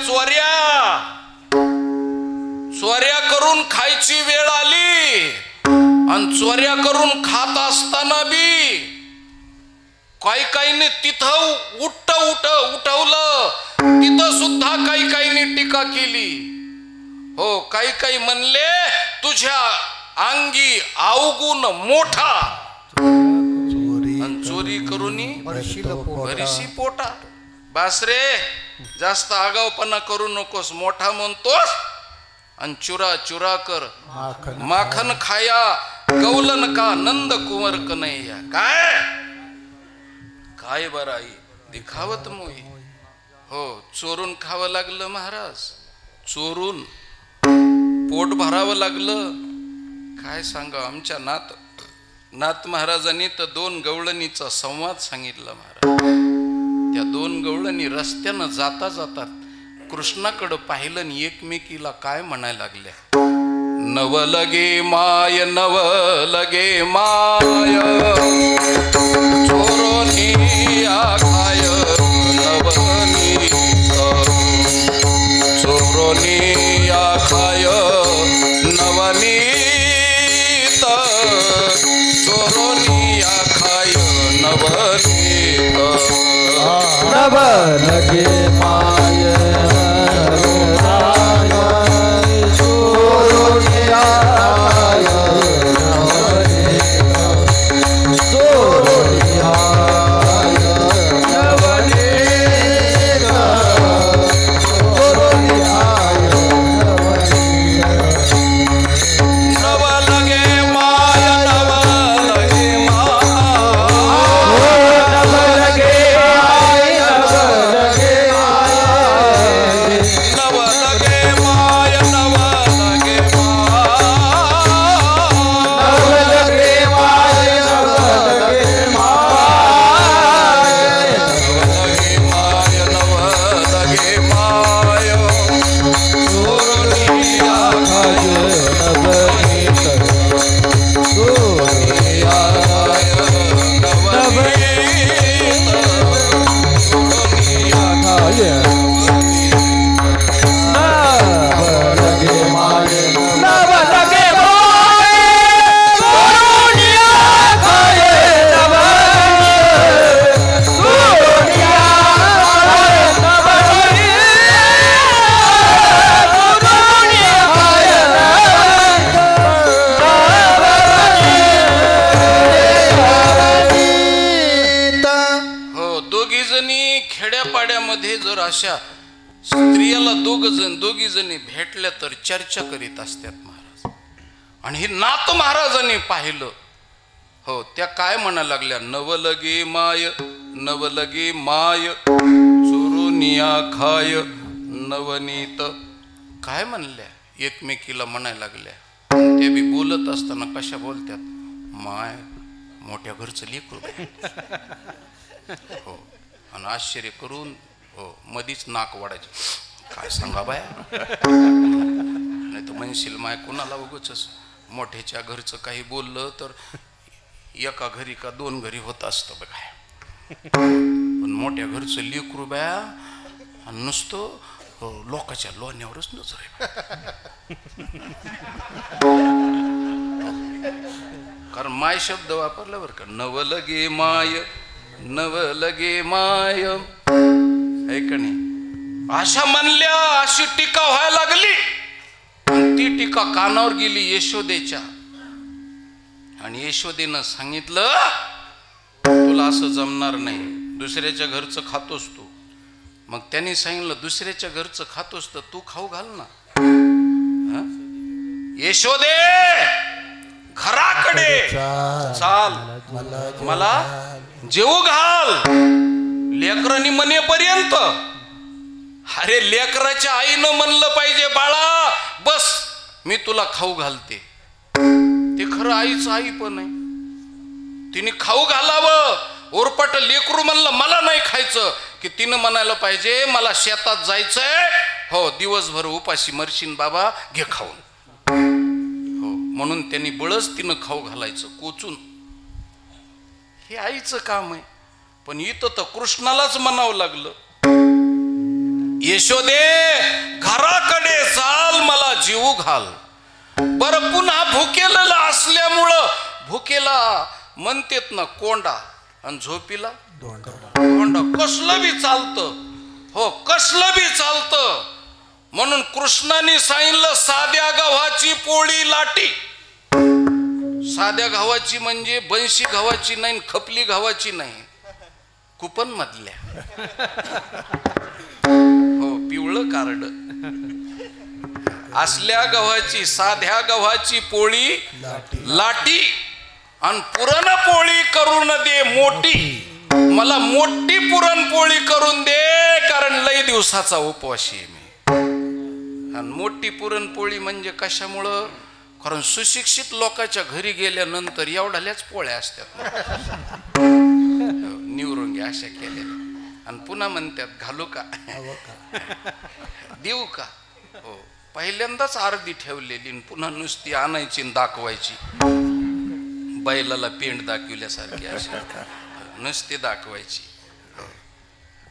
चोऱ्या करून खायची वेळ आली. आणि चोऱ्या करून खात असताना बी काही तिथं उठवलं, तिथं सुद्धा काही टीका केली. हो, काही म्हणले तुझ्या अंगी अवगुण मोठा. आणि चोरी करून भरीशी पोटा. बासरे जास्त आगावपणा करू नकोस, मोठा म्हणतोस. आणि चुरा कर, माखन खाया गौलन का नंद कुंवर कन्हैया. काय बराई दिखावत मोही. हो, चोरून खावं लागलं महाराज, चोरून पोट भरावं लागलं. काय सांगा, आमच्या नाथ महाराजांनी तर 2 गवळणीचा संवाद सांगितला महाराज. त्या 2 गवळणी रस्त्यानं जाता कृष्णाकडं पाहिलं आणि एकमेकीला काय म्हणायला लागल्या, नव लगे माय चोरोनी आखाय नवनीत, चोरोनी आखाय नवनीत, चोरोनी आखाय नवनीत. नव लगे माय नव लगे खेड्यापाड्यामध्ये जर अशा स्त्रियाला दोघी जणी भेटल्या तर चर्चा करीत असतात महाराज. आणि हे नाथ महाराजांनी पाहिलं. हो, त्या काय म्हणा लागल्या, नवलगे माय चोरुनिया खाय नवनीत. काय म्हणल्या, एकमेकीला म्हणायला लागल्या. ते बी बोलत असताना कशा बोलतात, माय मोठ्या घरचं लेकरू. हो, आणि आश्चर्य करून हो मधीच नाक वाढायचे. काय सांगा बाया, नाही तर म्हणशील माय कोणाला उगच मोठ्याच्या घरचं काही बोललं तर एका घरी का दोन घरी होत असतं बघा. पण मोठ्या घरचं लेकरू बाया आणि नुसतं लोकांच्या लोण्यावरच नजर आहे. कारण माय शब्द वापरला बरं का, नवलगे माय आहे का नाही. अशा म्हणल्या, अशी टीका व्हायला लागली. ती टीका कानावर गेली यशोदेच्या. आणि यशोदेनं सांगितलं, तुला असं जमणार नाही, दुसऱ्याच्या घरचं खातोस तू. मग त्यांनी सांगितलं, दुसऱ्याच्या घरचं खातोस तर तू खाऊ घाल ना. यशोदे घराकडे चाल, मला जेवू घाल लेकरांनी म्हणेपर्यंत. अरे लेकराच्या आईनं म्हणलं पाहिजे, बाळा बस मी तुला खाऊ घालते. ते खरं आईचं आई पण आहे. तिने खाऊ घालावं. उरपट लेकरू म्हणलं मला नाही खायचं की तिनं म्हणायला पाहिजे, मला शेतात जायचंय, हो दिवसभर उपाशी मरशीन बाबा, घे खाऊन. हो, म्हणून त्यांनी बळच तिनं खाऊ घालायचं कोचून. हे आईचं काम आहे. पण इथं तर कृष्णालाच म्हणावं लागलं, यशोदे घराकडे चाल, मला जीव घाल. बरं, पुन्हा भुकेला असल्यामुळं भुकेला म्हणतेत ना कोंडा, आणि झोपीला दोंडा. कसलं बी चालतं. हो, कसलं बी चालतं. म्हणून कृष्णाने सांगितलं, साध्या गव्हाची पोळी लाटी. साध्या गव्हाची म्हणजे बनशी गव्हाची नाही, खपली गव्हाची नाही, कुपन मधल्या. हो, पिवळं कार्ड असल्या गव्हाची, साध्या गव्हाची पोळी लाटी. आणि पुरणपोळी करून दे मोठी, मला मोठी पुरणपोळी करून दे, कारण लई दिवसाचा उपवासी आहे मी. आणि मोठी पुरणपोळी म्हणजे कशामुळं, कारण सुशिक्षित लोकांच्या घरी गेल्यानंतर एवढ्याल्याच पोळ्या असतात निवरुंगी अशा केलेल्या. आणि पुन्हा म्हणतात घालू का, देऊ का. हो, पहिल्यांदाच अर्धी ठेवलेली पुन्हा नुसती आणायची दाखवायची, बैलाला पेंड दाखविल्यासारखी अशी नुसती दाखवायची.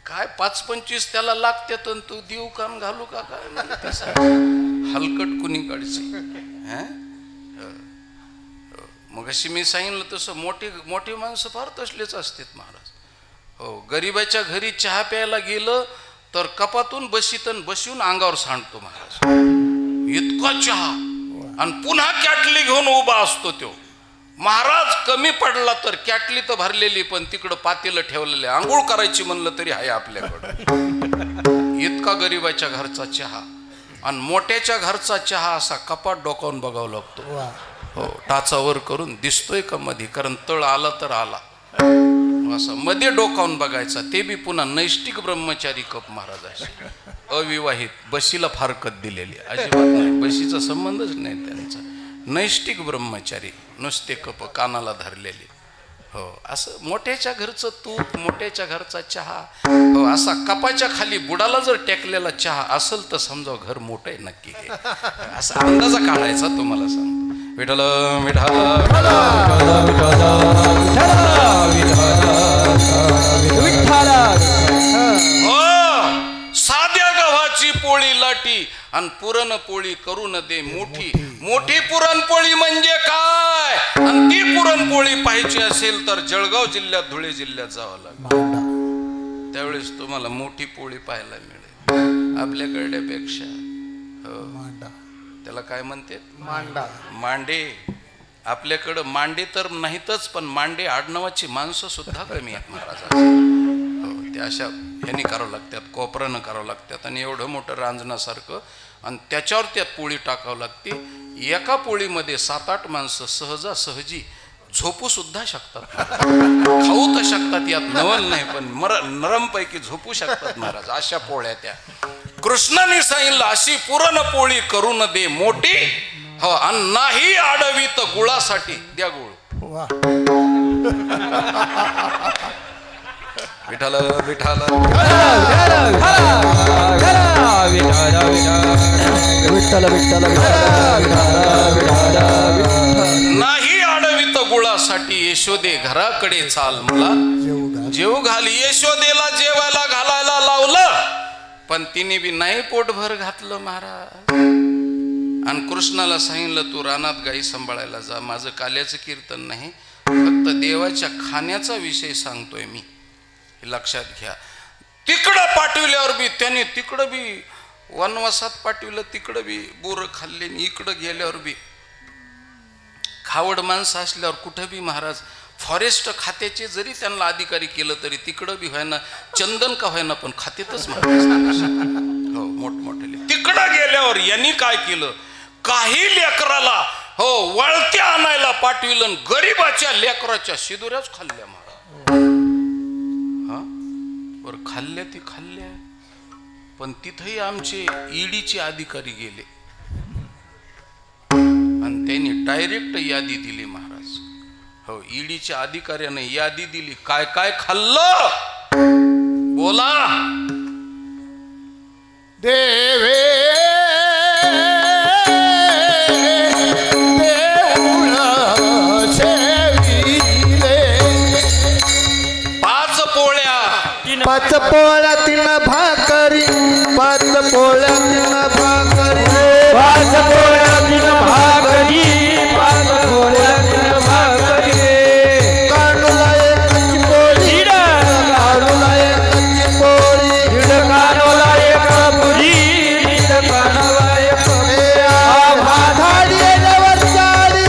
काय 5-25 त्याला लागतात, तू देऊ का घालू का, काय हलकट कुणीकडची. मग अशी मी सांगितलं तसं मोठी माणसं फार तसलेच असतात महाराज. हो, गरिबाच्या घरी चहा प्यायला गेलं तर कपातून बसून अंगावर सांडतो महाराज, इतका चहा. आणि पुन्हा कॅटली घेऊन उभा असतो तो महाराज. कमी पडला तर कॅटली तर भरलेली, पण तिकडं पातेलं ठेवलेलं, आंघोळ करायची म्हणलं तरी आहे आपल्याकडं. इतका गरिबाच्या घरचा चहा. आणि मोठ्याच्या घरचा चहा असा कपाट डोकावून बघावं लागतो. हो, टाचावर करून दिसतोय का मध्ये, कारण तळ आला तर आला, असं मध्ये डोकावून बघायचा. ते बी पुन्हा नैष्टिक ब्रह्मचारी कप महाराजाशी, अविवाहित, बशीला फारकत दिलेली अजिबात नाही, बशीचा संबंधच नाही त्यांचा. नैष्टिक ब्रह्मचारी, नुसते कप कानाला धरलेले. हो, असं मोठ्याच्या घरचं तूप, मोठ्याच्या घरचा चहा. हो, असा कपाच्या खाली बुडाला जर टेकलेला चहा असेल तर समजा घर मोठं आहे नक्की. हे असा अंदाजा काढायचा तुम्हाला सांगतो. विठ्ठल विठ्ठल हो, साध्या गव्हाची पोळी लाटी आणि पुरणपोळी करून दे मोठी. मोठी पुरणपोळी म्हणजे काय, आणि ती पुरणपोळी पाहिजे असेल तर जळगाव जिल्ह्यात, धुळे जिल्ह्यात जावं लागेल. त्यावेळेस तुम्हाला मोठी पोळी पाहायला मिळेल आपल्याकडल्यापेक्षा. हो, त्याला काय म्हणते, मांडे. आपल्याकडं मांडे तर नाहीतच, पण मांडे आडनावाची माणसं सुद्धा कमी आहेत महाराज. ते अशा ह्यानी करावं लागतात, कोपरानं करावं लागतात आणि एवढं मोठं रांजणासारखं आणि त्याच्यावर त्यात पोळी टाकावं लागते. एका पोळीमध्ये 7-8 माणसं सहजासहजी झोपू सुद्धा शकतात, खाऊ तर शकतात, यात नवल नाही, पण नरमपैकी झोपू शकतात महाराज. अशा पोळ्या त्या कृष्णाने सांगितलं, अशी पुरण पोळी करून दे मोठी, हो, आणि नाही आडवीत गुळासाठी द्या गुळ. वा विठाला विठाला नाही आडवीत गुळासाठी यशोदे घराकडे चाल, मला जेव घाल. यशोदेला जेवायला घालायला लावलं, पण तिने बी नाही पोटभर घातलं महाराज. आणि कृष्णाला सांगितलं, तू रानात गाई सांभाळायला जा, माझं काल्याचं कीर्तन नाही, फक्त देवाच्या खाण्याचा विषय सांगतोय मी, लक्षात घ्या. तिकडं पाठविल्यावर बी त्याने, तिकडं बी वनवासात पाठविलं, तिकडं बी बोरं खाल्ले, इकडं गेल्यावर बी खावड माणसं असल्यावर कुठं बी महाराज फॉरेस्ट खात्याचे जरी त्यांना अधिकारी केलं तरी तिकडं बी व्हायना, चंदन का व्हायना, पण खात्यातच महाराज. हो, मोठमोठे. तिकडं गेल्यावर यांनी काय केलं, काही लेकराला हो वळत्या आणायला पाठविलं, गरीबाच्या लेकराच्या शिदुऱ्याच खाल्ल्या महाराज. हा बरं, खाल्ल्या ती खाल्ल्या, पण तिथंही आमचे ईडीचे अधिकारी गेले आणि त्यांनी डायरेक्ट यादी दिली महाराज. हो, ईडीच्या अधिकाऱ्याने यादी दिली, काय काय खाल्लं बोला. देवे पाच पोळ्या 3 भाकरी, 5 पोळ्या 3 भाकरी, 5 पोळ्या 3 भाकरी, 5 पोळ्या 3 भाकरी. कानूला एक कच्ची पोळी, कानूला एक कच्ची पोळी, कानोला एक पुरी, कानोला एक माधाडी येल्यावर चाळी,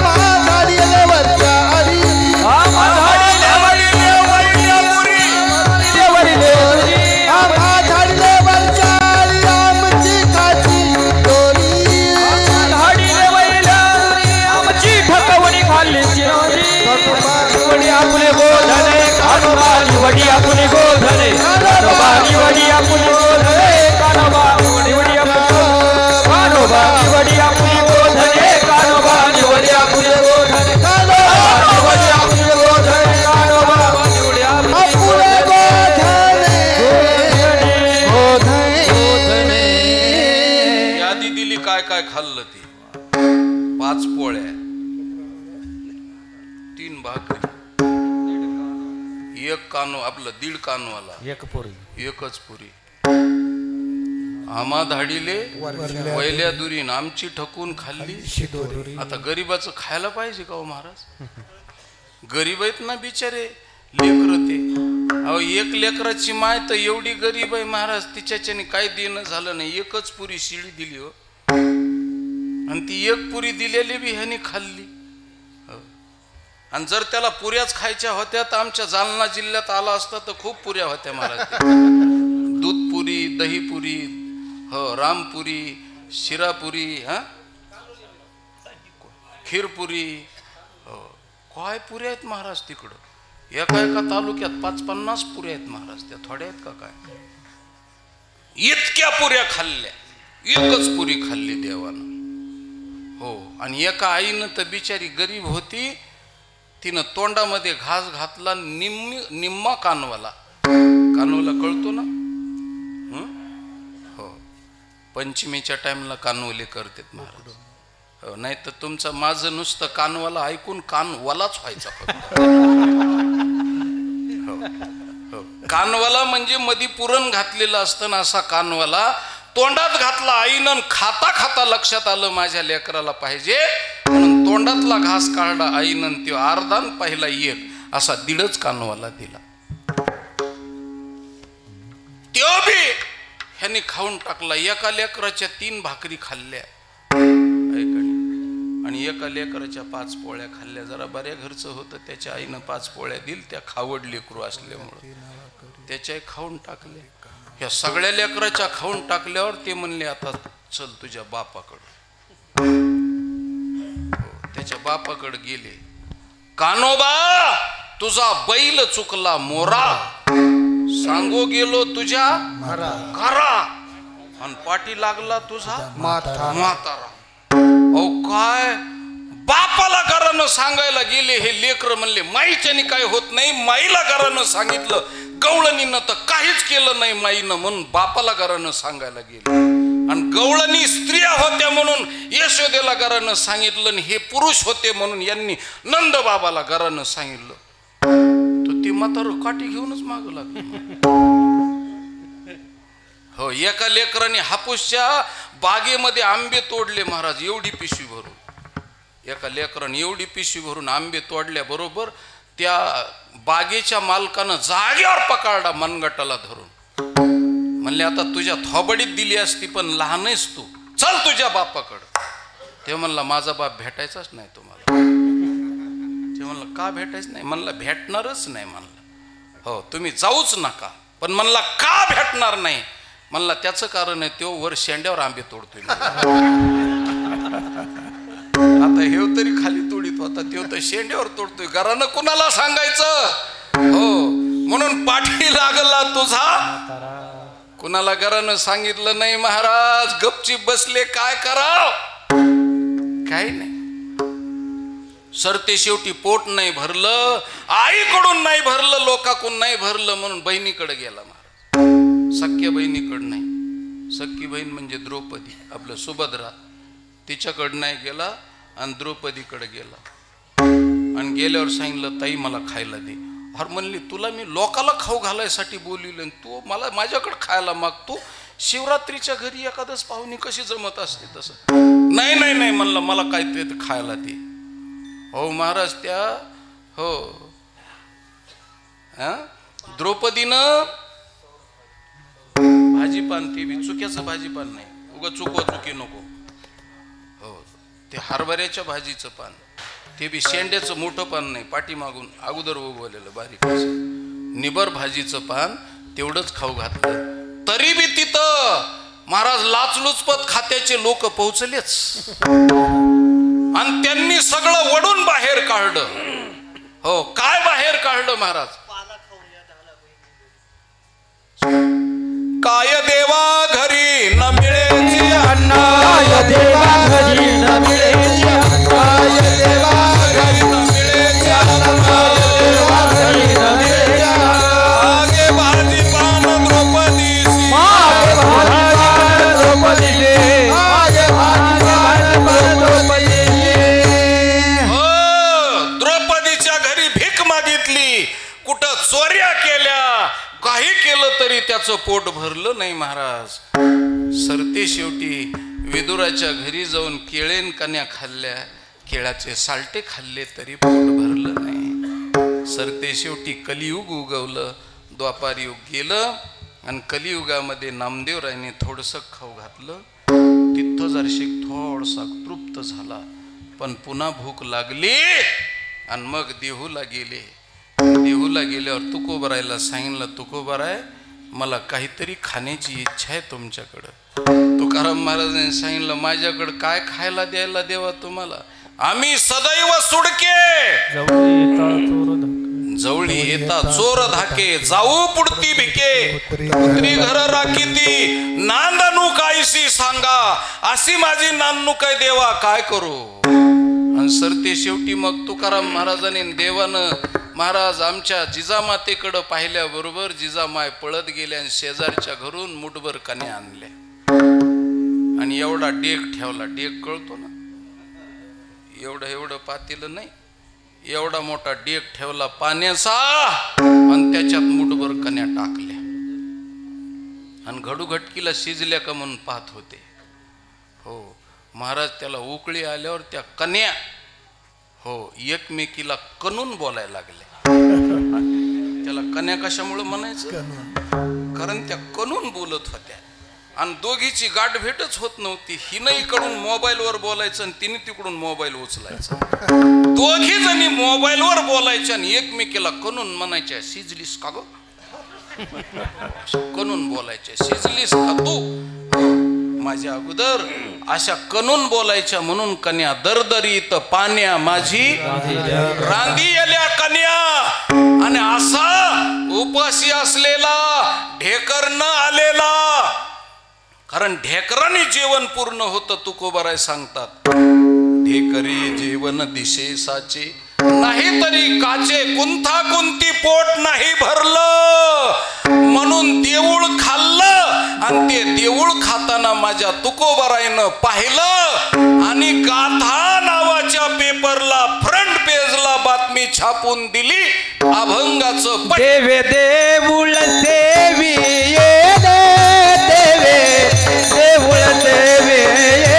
माधाडी येल्यावर चाळी, आपले गोधने कानोबानी वडी, आपली गोधने कानोबानी वडी, आपली गोधने कानोबानी वडी, कानोबानी वडी, आपली गोधने कानोबानी वडी, आपली गोधने कानोबानी वडी, आपली गोधने कानोबानी वडी, आपले गोधने. यादी दिली, काय काय खाल्लं ती. 5 पोळ्या, 3 भाकरी, 1 कानो, आपलं 1.5 कानोवाला, 1 पोळी, 1च पुरी. आम्हा धाडीले वैल्या दुरीन आमची ठकून खाल्ली शिदोरी. आता गरीबाचं खायला पाहिजे का हो महाराज? गरीब आहेत ना बिचारे लेकर ते. अहो, 1 लेकराची माय तर एवढी गरीब आहे महाराज, तिच्याच्याने काही देणं झालं नाही, 1च पुरी शिळी दिली हो, आणि ती 1 पुरी दिलेली बी ह्यानी खाल्ली. आणि जर त्याला पुऱ्याच खायच्या होत्या तर आमच्या जालना जिल्ह्यात आला असता तर खूप पुऱ्या होत्या महाराज. दूधपुरी, दहीपुरी, हो, रामपुरी, शिरापुरी, हा, खीरपुरी, हो, काय पुऱ्या आहेत महाराज तिकडं. एका एका तालुक्यात 50-50 पुऱ्या आहेत महाराज. त्या थोड्या आहेत का काय? इतक्या पुऱ्या खाल्ल्या, 1च पुरी खाल्ली देवानं. हो, आणि एका आईनं तर बिचारी गरीब होती, तिनं तोंडामध्ये घास घातला, निम्मा कानवाला. कानवला कळतो ना? हो, पंचमीच्या टाइमला कानवले करतात महाराज. हो, नाही तर तुमचं माझं नुसतं कानवाला ऐकून कानवालाच व्हायचा. हो, हो, कानवाला म्हणजे मधी पुरण घातलेलं असतं ना, असा कानवाला तोंडात घातला आईनं. खाता खाता लक्षात आलं माझ्या लेकराला पाहिजे, म्हणून तोंडातला घास काढला आईनं. तो अर्धान पहिला 1 असा 1.5 कानवाला दिला. त्यो बी ह्यांनी खाऊन टाकला. एका लेकराच्या 3 भाकरी खाल्ल्या आणि एका लेकराच्या 5 पोळ्या खाल्ल्या. जरा बऱ्या घरचं होतं, त्याच्या आईनं 5 पोळ्या दिल. त्या खावड लेकरू असल्यामुळं त्याच्याही खाऊन टाकले. ह्या सगळ्या लेकराच्या खाऊन टाकल्यावर ते म्हणले आता चल तुझ्या बापाकडं. त्याच्या बापाकडे गेले. कानोबा तुझा बैल चुकला मोरा, सांगो गेलो तुझ्या घरा, आणि पाठी लागला तुझा म्हातारा. अहो काय बापाला घरानं सांगायला गेले हे लेकर. म्हणले माईच्यानी काय होत नाही. माईला घरानं सांगितलं, गवळणीनं तर काहीच केलं नाही माईनं, म्हणून बापाला घरानं सांगायला गेले. आणि गवळणी स्त्रिया होत्या म्हणून यशोदेला घरानं सांगितलं, आणि हे पुरुष होते म्हणून यांनी नंद बाबाला घरानं सांगितलं. तर ती म्हातारं काठी घेऊनच मागं लागली. हो, एका लेकराने हापूसच्या बागेमध्ये आंबे तोडले महाराज, एवढी पिशवी भरून. एका लेकराने एवढी पिशवी भरून आंबे तोडल्या बरोबर त्या बागेच्या मालकानं जागेवर पकडला मनगटाला धरून. म्हणले आता तुझ्या थोबडीत दिली असती, पण लहान आहेस तू, चल तुझ्या बापाकडं. ते म्हणला माझा बाप भेटायचाच नाही तुम्हाला. ते म्हणलं का भेटायचं नाही? म्हणलं भेटणारच नाही. म्हणलं हो तुम्ही जाऊच नका. पण म्हणला का भेटणार नाही? म्हणला त्याचं कारण आहे तो वर शेंड्यावर आंबे तोडतोय. आता हे तरी खाली तोडीत होता, तो तर शेंड्यावर तोडतोय. घरानं कुणाला सांगायचं? हो, म्हणून पाठी लागला तुझा. कुणाला घरानं सांगितलं नाही महाराज, गपचीप बसले. काय कराव? काही नाही. सरते शेवटी पोट नाही भरलं, आईकडून नाही भरलं, लोकांकडून नाही भरलं, म्हणून बहिणीकडे गेला महाराज. सख्या बहिणीकडं नाही. सख्खी बहीण म्हणजे द्रौपदी, आपलं सुभद्रा, तिच्याकडं नाही गेला आणि द्रौपदीकडे गेला. आणि गेल्यावर सांगितलं ताई मला खायला दे. अरे म्हणली तुला मी लोकाला खाऊ घालायसाठी बोलवलं, तू मला माझ्याकडे खायला मागतो. शिवरात्रीच्या घरी एखादच पाहुणी कशी जमत असते तसं. नाही नाही नाही म्हणलं मला काहीतरी खायला दे. हो महाराज त्या हो द्रौपदीनं भाजीपान, ते बी चुक्याचं भाजीपान नाही, उगा चुकवा चुकी नको. हो ते हरभऱ्याच्या भाजीचं पान, ते बी शेंड्याचं मोठं पान नाही, पाठीमागून अगोदर उगवलेलं बारीक निबर भाजीचं पान, तेवढंच खाऊ घातलं. तरी बी तिथं महाराज लाचलुचपत खात्याचे लोक पोहोचलेच आणि त्यांनी सगळं वडून बाहेर काढलं. हो काय बाहेर काढलं महाराज? काय देवा घरी न मिळेची अन्न, काय देवा घरी न मिळेची अन्न, काय देवा घरी न मिळेची अन्न, काय देवा घरी न मिळेची अन्न. मागे भाजी पान द्रौपदीसी, मागे भाजी पान द्रौपदीसी, मागे भाजी पान द्रौपदीसी. हो द्रौपदीच्या घरी भीक मागितली, कुठं चोऱ्या केल्या, काही केलं तरी त्याचं पोट भरलं नाही महाराज. सरते शेवटी विदुराच्या घरी जाऊन केळेन कन्या खाल्ल्या, केळाचे साल्टे खाल्ले तरी पोट भरलं नाही. सरते शेवटी कलियुग उगवलं, द्वापार युग गेलं आणि कलियुगामध्ये नामदेवरायने थोडंसं खाऊ घातलं. तिथं जरशी थोडसा तृप्त झाला, पण पुन्हा भूक लागली आणि मग देहूला गेले. देहूला गेल्यावर तुकोबरायला सांगितलं, तुकोबराय मला काहीतरी खाण्याची इच्छा आहे तुमच्याकडं. तुकाराम महाराजांनी सांगितलं माझ्याकडं काय खायला द्यायला देवा तुम्हाला? आम्ही सदैव सुडके, जवळी येता चोर धाके, जाऊ पुढती भिके, पुत्री घर राखीती, नांदणू कायसी सांगा, अशी माझी नांदणू काय देवा काय करू? आणि सरते शेवटी मग तुकाराम महाराजांनी देवानं महाराज आमच्या जिजामातेकडं पाहिल्याबरोबर जिजामाय पळत गेल्या आणि शेजारच्या घरून मुठभर कन्या आणल्या आणि एवढा डेक ठेवला. डेक कळतो ना, एवढं एवढं पातेलं नाही, एवढा मोठा डेक ठेवला पाण्याचा आणि त्याच्यात मुठभर कन्या टाकल्या आणि घडूघटकीला शिजल्या का म्हणून पाहत होते. हो महाराज त्याला उकळी आल्यावर त्या कन्या हो एकमेकीला कणून बोलायला लागल्या. त्याला कन्या कशामुळे म्हणायचं? कारण त्या कणून बोलत होत्या आणि दोघीची गाठ भेटच होत नव्हती. हिनं इकडून मोबाईलवर बोलायचं आणि तिने तिकडून मोबाईल उचलायचा. दोघी जणी मोबाईलवर बोलायच्या आणि एकमेकीला कणून म्हणायच्या, शिजलीस का ग? कणून बोलायच्या, शिजलीस का तू माझ्या अगोदर? अशा कणून बोलायच्या. म्हणून कन्या दरदरीत पाण्या माझी रांगी आल्या कन्या. आणि असा उपाशी असलेला ढेकर न आलेला, कारण ढेकराने जेवण पूर्ण होतं तुकोबाराय सांगतात. ढेकरी जेवण दिशेसाचे नाही तरी काचे, कुंथा कुंती पोट नाही भरलं. म्हणून देऊळ खाल्लं आणि ते देऊळ खाताना माझ्या तुकोबारायनं पाहिलं आणि गाथा नावाच्या पेपरला फ्रंट पेजला बातमी छापून दिली. अभंगाचं देवे देऊळ सेवी ये देवे देऊळ सेवी ये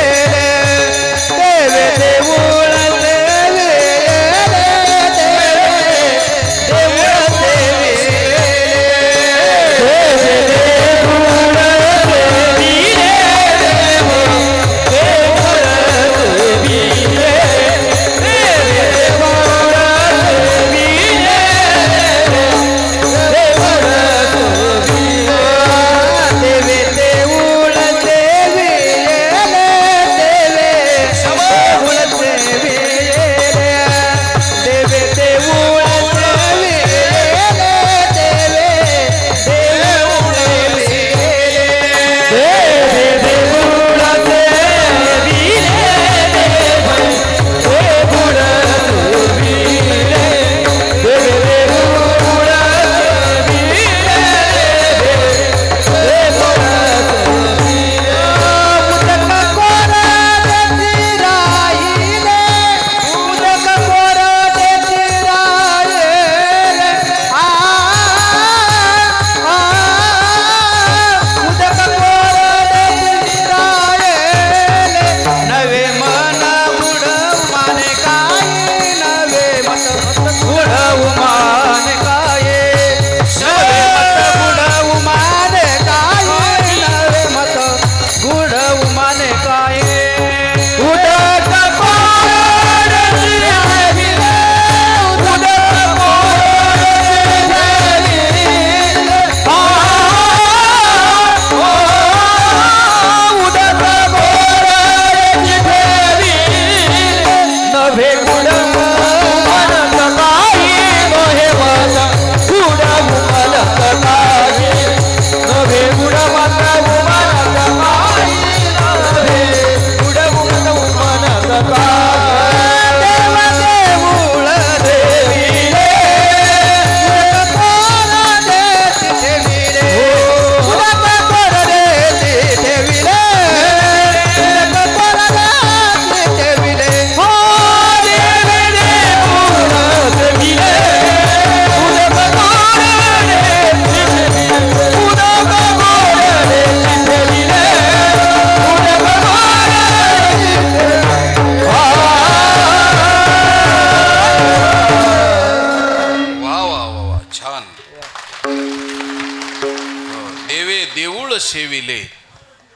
देवे देऊळ सेविले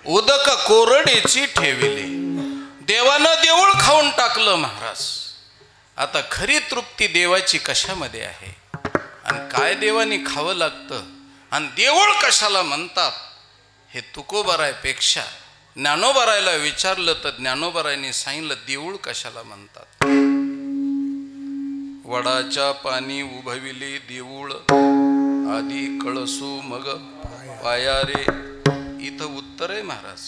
उदक कोरडेची ठेविले. देवानं देऊळ खाऊन टाकलं महाराज. आता खरी तृप्ती देवाची कशामध्ये आहे आणि काय देवानी खावं लागतं आणि देऊळ कशाला म्हणतात हे तुकोबारायपेक्षा ज्ञानोबारायला विचारलं तर ज्ञानोबारायने सांगितलं देऊळ कशाला म्हणतात. वडाच्या पाणी उभविले देऊळ आधी कळसू मग पाया रे. इथं उत्तर आहे महाराज.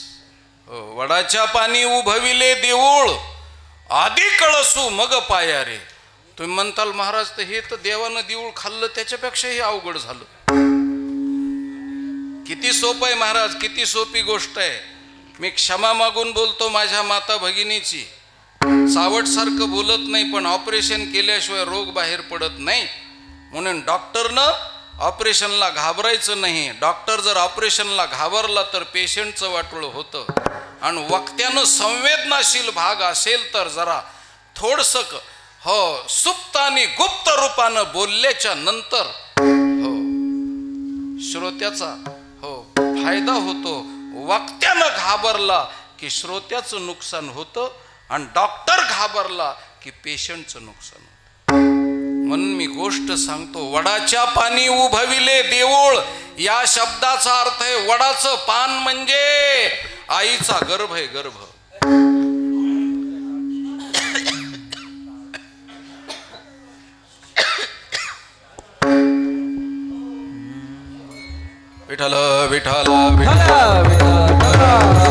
वडाच्या पाणी उभविले देऊळ आधी कळसू मग पाया रे. तुम्ही म्हणताल महाराज तर हे तर देवानं देऊळ खाल्लं त्याच्यापेक्षा हे अवघड झालं. किती सोपं आहे महाराज, किती सोपी गोष्ट आहे. मी क्षमा मागून बोलतो माझ्या माता भगिनीची. सावट सारखं बोलत नाही पण ऑपरेशन केल्याशिवाय रोग बाहेर पडत नाही. म्हणून डॉक्टरनं ऑपरेशनला घाबरायचं नाही. डॉक्टर जर ऑपरेशनला घाबरला तर पेशंटचं वाटोळं होतं. आणि वक्त्यानं संवेदनाशील भाग असेल तर जरा थोडंसं सुप्त आणि गुप्त रूपानं बोलल्याच्या नंतर श्रोत्याचा फायदा होतो. वक्त्यानं घाबरला की श्रोत्याचं नुकसान होतं आणि डॉक्टर घाबरला की पेशंटचं नुकसान होतं. म्हणून मी गोष्ट सांगतो, वडाच्या पानी उभविले देऊळ या शब्दाचा अर्थ आहे वडाचं पान म्हणजे आईचा गर्भ आहे, गर्भ. विठ्ठल विठ्ठल विठ्ठल